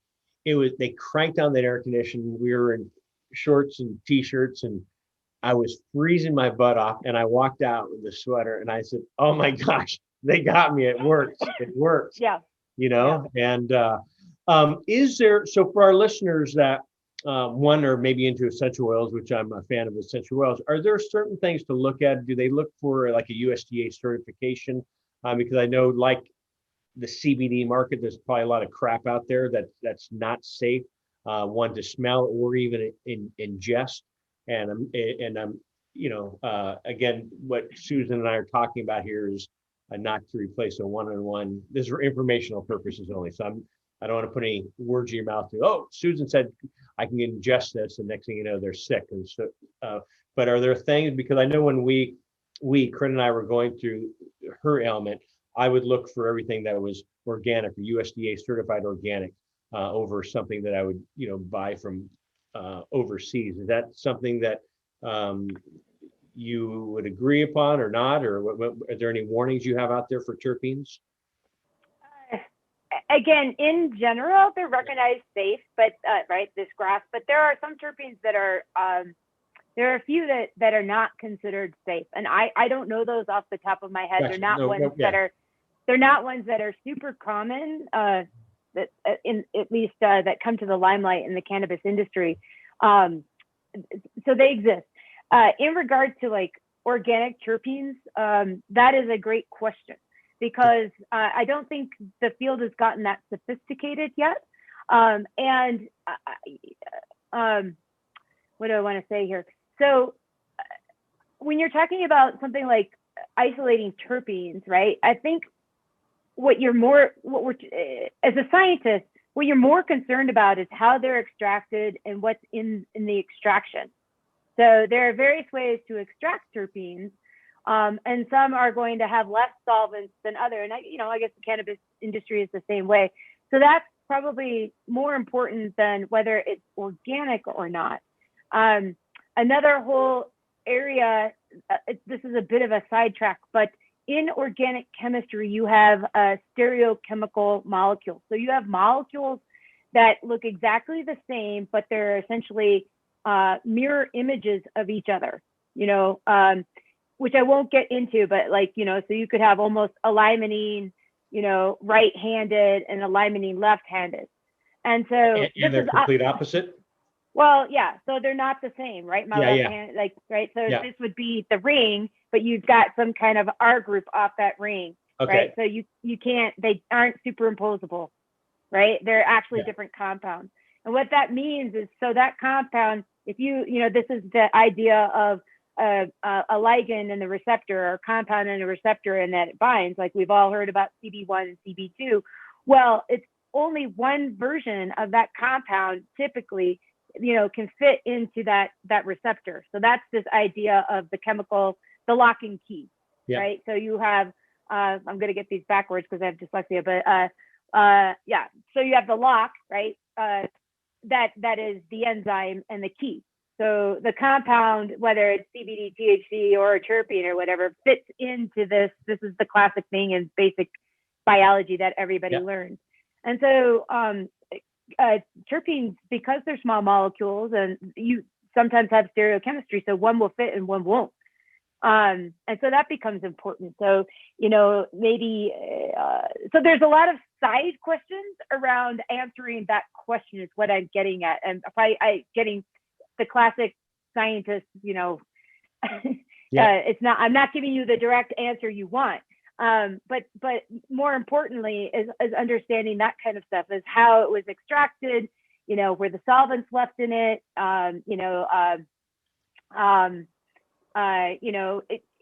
they cranked on that air conditioning. We were in shorts and t-shirts, and I was freezing my butt off, and I walked out with the sweater, and I said, oh my gosh, they got me. It works. It works. Yeah. And is there, so for our listeners that one are maybe into essential oils, which I'm a fan of essential oils, are there certain things to look at? Do they look for like a USDA certification? Because I know like the CBD market, there's probably a lot of crap out there that's not safe, one to smell or even ingest. And I'm, again, what Susan and I are talking about here is not to replace a one-on-one. This is for informational purposes only. So I don't want to put any words in your mouth. Oh, Susan said I can ingest this, and next thing you know, they're sick. And so, but are there things? Because I know when Corinne and I were going through her ailment, I would look for everything that was organic or USDA certified organic over something that I would, buy from overseas. Is that something that you would agree upon or not? Or are there any warnings you have out there for terpenes? Again, in general, they're recognized safe, but this grass. But there are some terpenes that are there are a few that are not considered safe, and I don't know those off the top of my head. Gotcha. They're not ones that are super common. That at least that come to the limelight in the cannabis industry. So they exist. In regard to like organic terpenes, that is a great question, because I don't think the field has gotten that sophisticated yet. And what do I want to say here? So when you're talking about something like isolating terpenes, right? I think as a scientist, what you're more concerned about is how they're extracted and what's in the extraction. So there are various ways to extract terpenes, and some are going to have less solvents than other. And I guess the cannabis industry is the same way. So that's probably more important than whether it's organic or not. Another whole area, this is a bit of a sidetrack, but in organic chemistry, you have stereochemical molecules. So you have molecules that look exactly the same, but they're essentially mirror images of each other, which I won't get into, but so you could have almost a limonene, right-handed and a limonene left-handed. And so and they're complete opposite? Well, yeah. So they're not the same, right? My left hand, right? So yeah. This would be the ring, but you've got some kind of R group off that ring, right? So you can't, they aren't superimposable, right? They're actually different compounds. And what that means is, so that compound, if this is the idea of a ligand and the receptor, or compound and a receptor, and that it binds, like we've all heard about CB1 and CB2. Well, it's only one version of that compound typically, can fit into that receptor. So that's this idea of the chemical, the lock and key, right? So you have, I'm going to get these backwards because I have dyslexia, but so you have the lock, right? That is the enzyme and the key. So the compound, whether it's CBD, THC, or a terpene or whatever, fits into this. This is the classic thing in basic biology that everybody learns. And so terpenes, because they're small molecules, and you sometimes have stereochemistry, so one will fit and one won't. And so that becomes important. So, maybe, so there's a lot of side questions around answering that question is what I'm getting at. And if I getting the classic scientist, I'm not giving you the direct answer you want. But more importantly is understanding that kind of stuff, is how it was extracted, were the solvents left in it,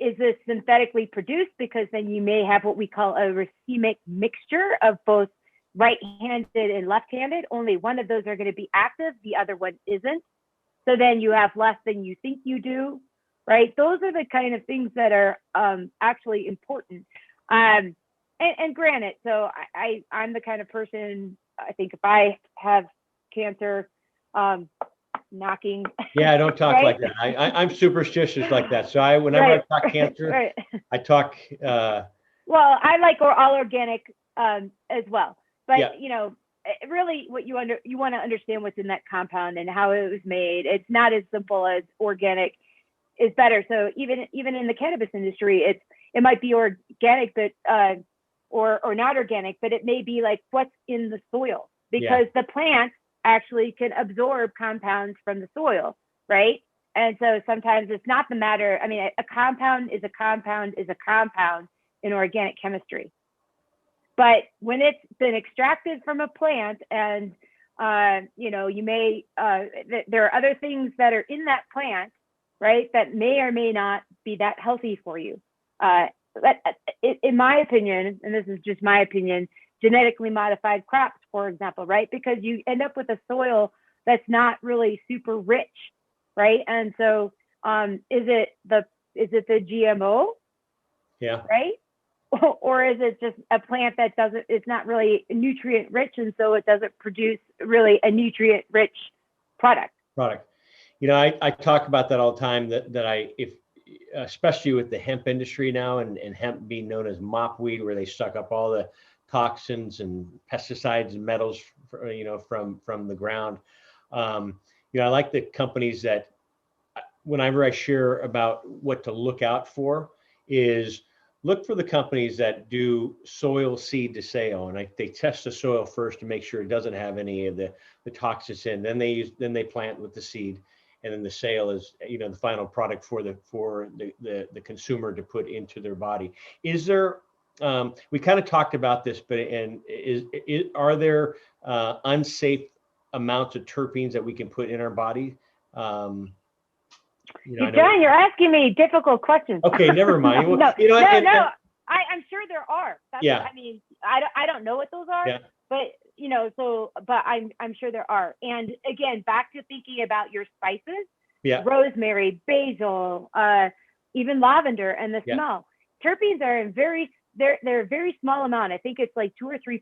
is this synthetically produced? Because then you may have what we call a racemic mixture of both right-handed and left-handed. Only one of those are going to be active, the other one isn't. So then you have less than you think you do, right? Those are the kind of things that are actually important. And granted, so I'm the kind of person, I think if I have cancer, knocking. Yeah, I don't talk right? like that. I'm superstitious like that. So whenever I talk cancer, I talk. Well, I like all organic as well, but really, what you want to understand what's in that compound and how it was made. It's not as simple as organic is better. So even in the cannabis industry, it might be organic, but or not organic, but it may be like what's in the soil, because the plant actually can absorb compounds from the soil, right? And so sometimes it's not the matter. I mean, a compound is a compound is a compound in organic chemistry. But when it's been extracted from a plant, and you may there are other things that are in that plant, right, that may or may not be that healthy for you. In my opinion, and this is just my opinion, genetically modified crops, for example, right? Because you end up with a soil that's not really super rich, right? And so, is it the GMO? Yeah. Right? Or is it just a plant that it's not really nutrient rich, and so it doesn't produce really a nutrient rich product? I talk about that all the time, if especially with the hemp industry now, and hemp being known as mopweed, where they suck up all the toxins and pesticides and metals, from the ground. I like the companies that, whenever I share about what to look out for, is look for the companies that do soil seed to sale, and they test the soil first to make sure it doesn't have any of the toxins in. Then they plant with the seed, and then the sale is the final product for the consumer to put into their body. Is there we kind of talked about this, but are there unsafe amounts of terpenes that we can put in our body? John, you're asking me difficult questions. Okay, never mind. Well, I'm sure there are. I don't know what those are, but I'm sure there are. And again, back to thinking about your spices, rosemary, basil, even lavender, and the smell. Terpenes are they're a very small amount. I think it's like 2 or 3%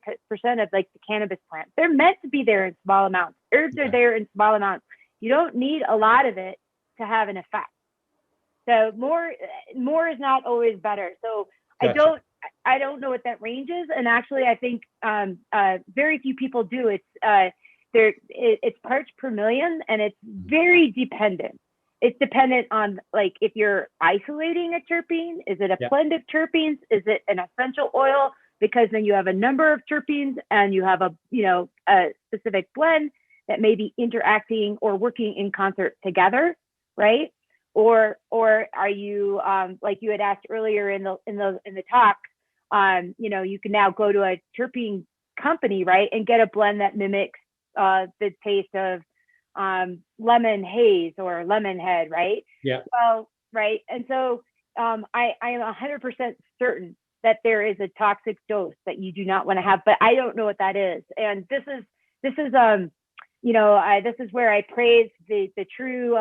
of like the cannabis plant. They're meant to be there in small amounts. Herbs are there in small amounts. You don't need a lot of it to have an effect. So more is not always better. So gotcha. I don't know what that range is, and actually I think very few people do. It's parts per million, and it's very dependent. It's dependent on, like, if you're isolating a terpene, is it a blend of terpenes? Is it an essential oil? Because then you have a number of terpenes, and you have a specific blend that may be interacting or working in concert together, right? Or are you like you had asked earlier in the talk? You can now go to a terpene company, right, and get a blend that mimics the taste of lemon haze or lemon head, right? Yeah. Well, right. And so I am 100% certain that there is a toxic dose that you do not want to have, but I don't know what that is. And this is this is where I praise the true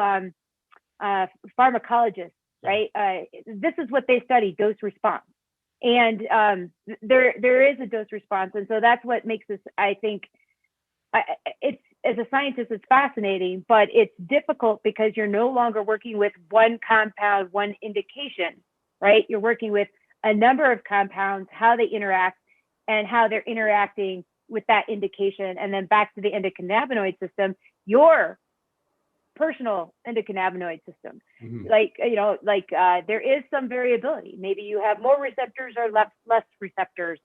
pharmacologists, right? This is what they study: dose response. And there is a dose response, and so that's what makes this, I think, it's, as a scientist, it's fascinating, but it's difficult because you're no longer working with one compound, one indication, right? You're working with a number of compounds, how they interact, and how they're interacting with that indication. And then back to the endocannabinoid system, your personal endocannabinoid system. Mhm. There is some variability. Maybe you have more receptors or less receptors,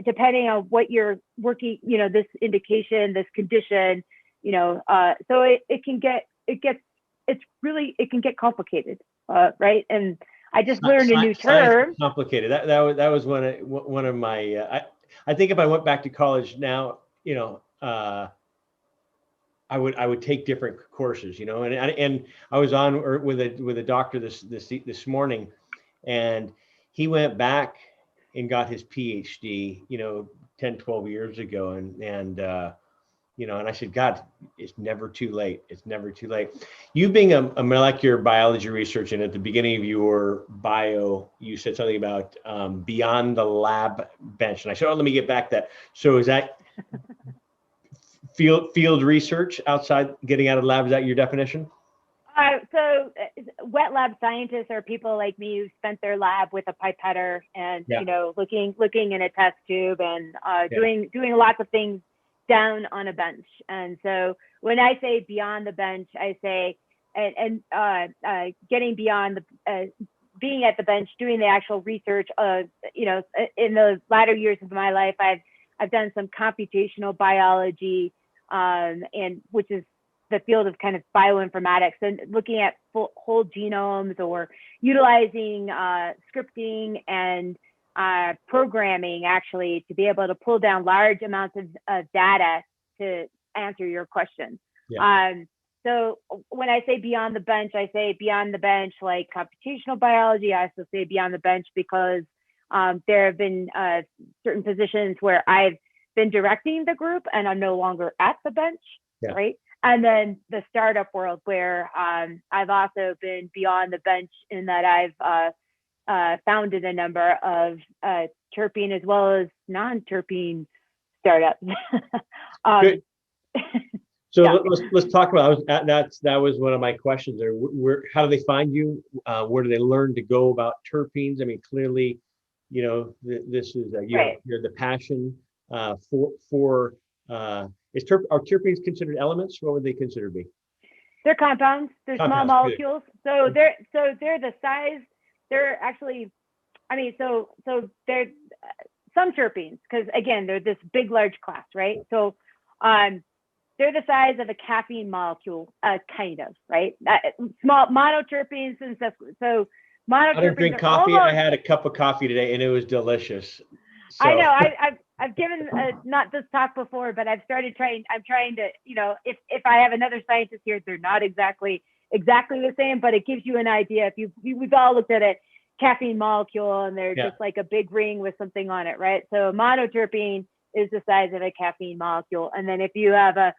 depending on what you're working, this indication, this condition, so it can get complicated, right? And I just learned a new term. Complicated. That was one of my. I think if I went back to college now, I would take different courses, and I was on with a doctor this morning, and he went back and got his Ph.D. 10, 12 years ago, and I said, God, it's never too late. It's never too late. You being a molecular biology researcher, and at the beginning of your bio, you said something about beyond the lab bench. And I said, let me get back to that. So is that field research outside getting out of the lab? Is that your definition? So wet lab scientists are people like me who spent their lab with a pipetter and, looking in a test tube and doing lots of things down on a bench. And so when I say beyond the bench, I say getting beyond being at the bench, doing the actual research. In the latter years of my life, I've done some computational biology, and which is the field of kind of bioinformatics, and looking at whole genomes, or utilizing scripting and programming actually to be able to pull down large amounts of data to answer your question. Yeah. So when I say beyond the bench, I say beyond the bench like computational biology. I also say beyond the bench because there have been certain positions where I've been directing the group and I'm no longer at the bench, right? And then the startup world where I've also been beyond the bench in that I've founded a number of terpene as well as non-terpene startups. So let's talk about that was one of my questions there. How do they find you? Where do they learn to go about terpenes? I mean, clearly, this is you're the passion for. Are terpenes considered elements? What would they consider to be? They're compounds. They're small molecules. So they're the size. They're actually, so they're some terpenes, because again, they're this big, large class, right? So they're the size of a caffeine molecule, kind of, right? Small monoterpenes and stuff. So monoterpenes. I don't drink coffee. I had a cup of coffee today, and it was delicious. So. I know. I've given not this talk before, but I'm trying to, if I have another scientist here, they're not exactly the same, but it gives you an idea. We've all looked at a caffeine molecule and they're just like a big ring with something on it, right? So monoterpene is the size of a caffeine molecule. And then if you have a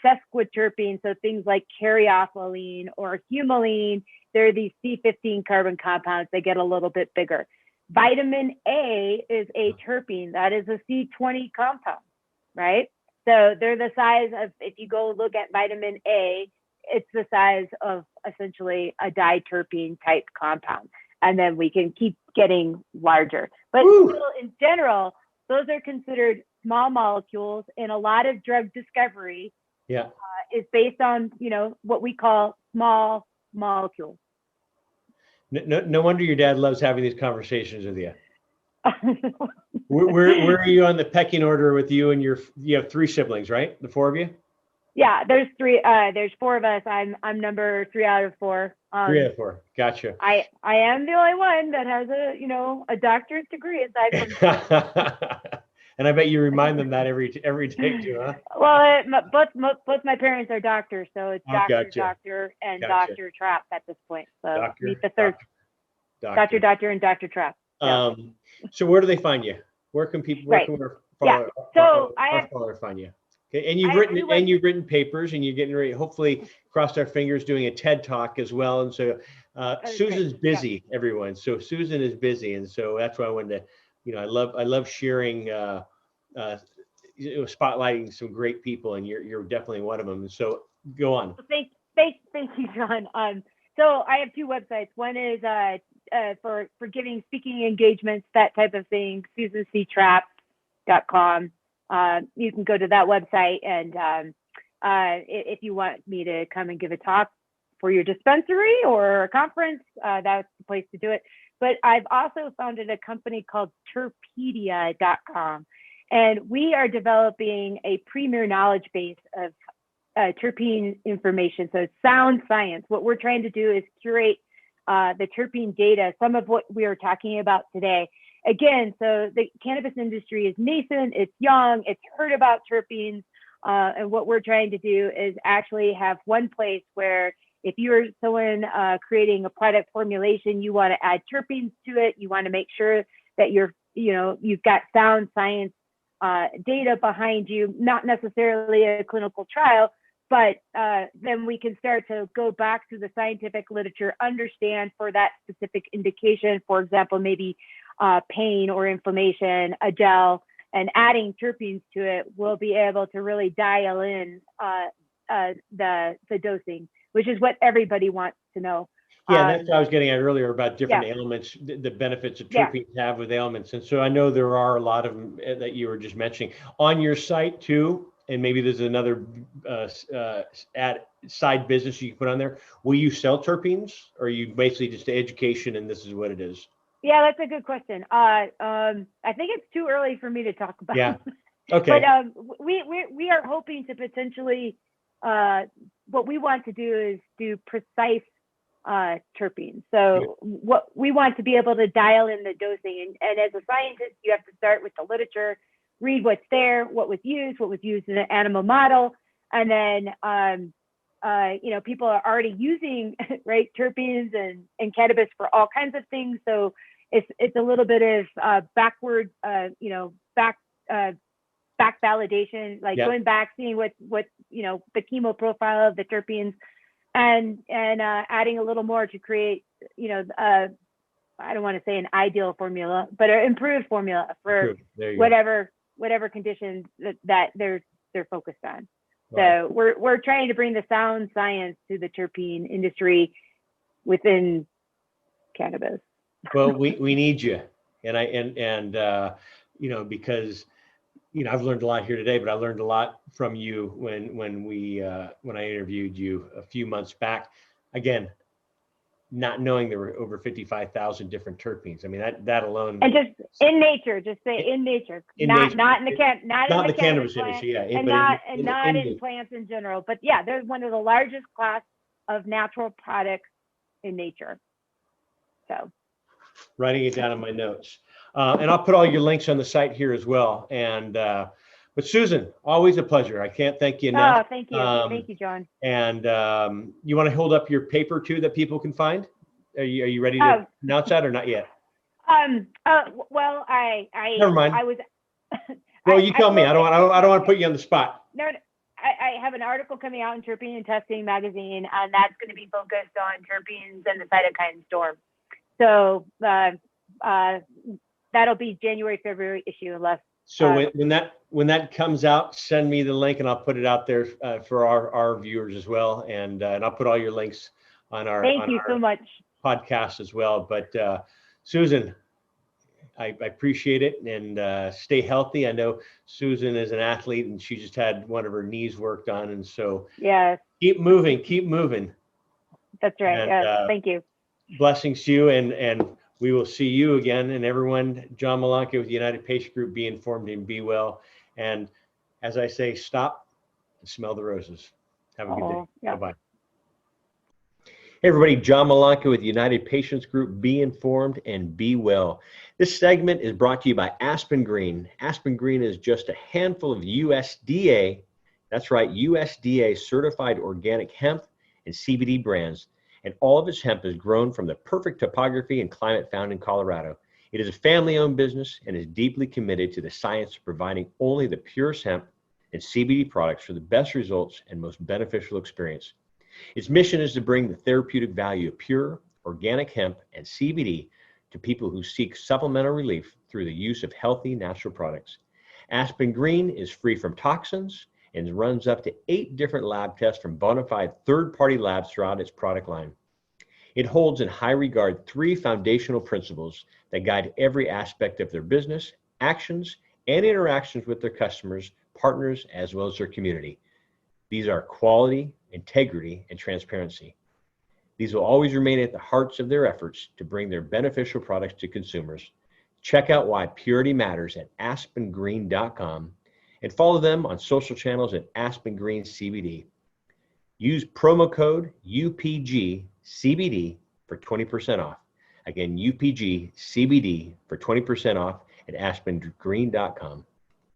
sesquiterpene, so things like caryophyllene or humulene, they're these C15 carbon compounds. They get a little bit bigger. Vitamin A is a terpene. That is a C20 compound, right? So they're the size of, if you go look at vitamin A, it's the size of essentially a diterpene type compound. And then we can keep getting larger. But still, in general, those are considered small molecules, and a lot of drug discovery is based on, what we call small molecules. No wonder your dad loves having these conversations with you. Where are you on the pecking order with you and you have 3 siblings, right? The 4 of you? Yeah, there's 3. There's 4 of us. I'm number 3 out of 4. 3 out of 4. Gotcha. I am the only one that has a doctorate degree aside from. And I bet you remind them that every day too, huh? Well, both my parents are doctors, so it's Doctor, and Dr. Trapp at this point. So meet the third. Doctor, and Dr. Trapp. Yeah. So where do they find you? Where can people? Where can our follower find you? Okay, and you've written papers, and you're getting ready. Hopefully, crossed our fingers, doing a TED Talk as well. And so Susan's busy, everyone. So Susan is busy, and so that's why I wanted to. I love sharing. Spotlighting some great people, and you're definitely one of them. So go on. Thank you, John. So I have 2 websites. One is for giving speaking engagements, that type of thing, susanctrapp.com. You can go to that website and if you want me to come and give a talk for your dispensary or a conference, that's the place to do it. But I've also founded a company called Terpedia.com, and we are developing a premier knowledge base of terpene information. So it's sound science. What we're trying to do is curate the terpene data, some of what we are talking about today. Again, so the cannabis industry is nascent, it's young, it's heard about terpenes, and what we're trying to do is actually have one place where if you're someone creating a product formulation, you want to add terpenes to it, you want to make sure that you've got sound science data behind you, not necessarily a clinical trial, but then we can start to go back to the scientific literature, understand for that specific indication, for example, maybe pain or inflammation, a gel, and adding terpenes to it, we'll be able to really dial in the dosing, which is what everybody wants to know. Yeah, that's what I was getting at earlier about different ailments, the benefits that terpenes have with ailments. And so I know there are a lot of them that you were just mentioning. On your site too, and maybe there's another side business you can put on there, will you sell terpenes, or are you basically just education and this is what it is? Yeah, that's a good question. I think it's too early for me to talk about. Yeah. Okay. But we are hoping to potentially, what we want to do is do precise terpenes. So what we want to be able to dial in the dosing. And as a scientist, you have to start with the literature, read what's there, what was used in an animal model. And then, people are already using, right, terpenes and cannabis for all kinds of things. So it's a little bit of backward, back validation, like going back, seeing what the chemo profile of the terpenes, and adding a little more to create, I don't want to say an ideal formula, but an improved formula for whatever conditions that they're focused on. Right. So we're trying to bring the sound science to the terpene industry within cannabis. Well, we need you, and because I've learned a lot here today, but I learned a lot from you when I interviewed you a few months back. Again, not knowing there were over 55,000 different terpenes. I mean, that alone. And just in nature, just say in nature, not in the cannabis industry, yeah, and not in plants in general. But yeah, there's one of the largest class of natural products in nature. So. Writing it down in my notes, and I'll put all your links on the site here as well. And but Susan, always a pleasure. I can't thank you enough. Oh, thank you, thank you, John. And you want to hold up your paper too that people can find? Are you ready to announce that or not yet? Well, I never mind. I was. Well, you tell me. I don't want to put you on the spot. No, I have an article coming out in Terpene and Testing magazine, and that's going to be focused on terpenes and the cytokine storm. So that'll be January, February issue, unless. So when that comes out, send me the link and I'll put it out there for our viewers as well, and I'll put all your links on our. Thank you so much. Podcast as well. But Susan, I appreciate it, and stay healthy. I know Susan is an athlete and she just had one of her knees worked on, and so keep moving. That's right. And, thank you. Blessings to you, and we will see you again. And everyone, John Malanka with the United Patient Group, be informed and be well. And as I say, stop and smell the roses. Have a good day. Yeah. Bye-bye. Hey everybody, John Malanka with United Patients Group. Be informed and be well. This segment is brought to you by Aspen Green. Aspen Green is just a handful of USDA, that's right, USDA certified organic hemp and CBD brands. And all of its hemp is grown from the perfect topography and climate found in Colorado. It is a family-owned business and is deeply committed to the science of providing only the purest hemp and CBD products for the best results and most beneficial experience. Its mission is to bring the therapeutic value of pure, organic hemp and CBD to people who seek supplemental relief through the use of healthy, natural products. Aspen Green is free from toxins and runs up to 8 different lab tests from bona fide third-party labs throughout its product line. It holds in high regard 3 foundational principles that guide every aspect of their business, actions, and interactions with their customers, partners, as well as their community. These are quality, integrity, and transparency. These will always remain at the hearts of their efforts to bring their beneficial products to consumers. Check out why purity matters at aspengreen.com and follow them on social channels at aspengreenscbd. Use promo code UPGCBD for 20% off. Again, UPGCBD for 20% off at aspengreen.com.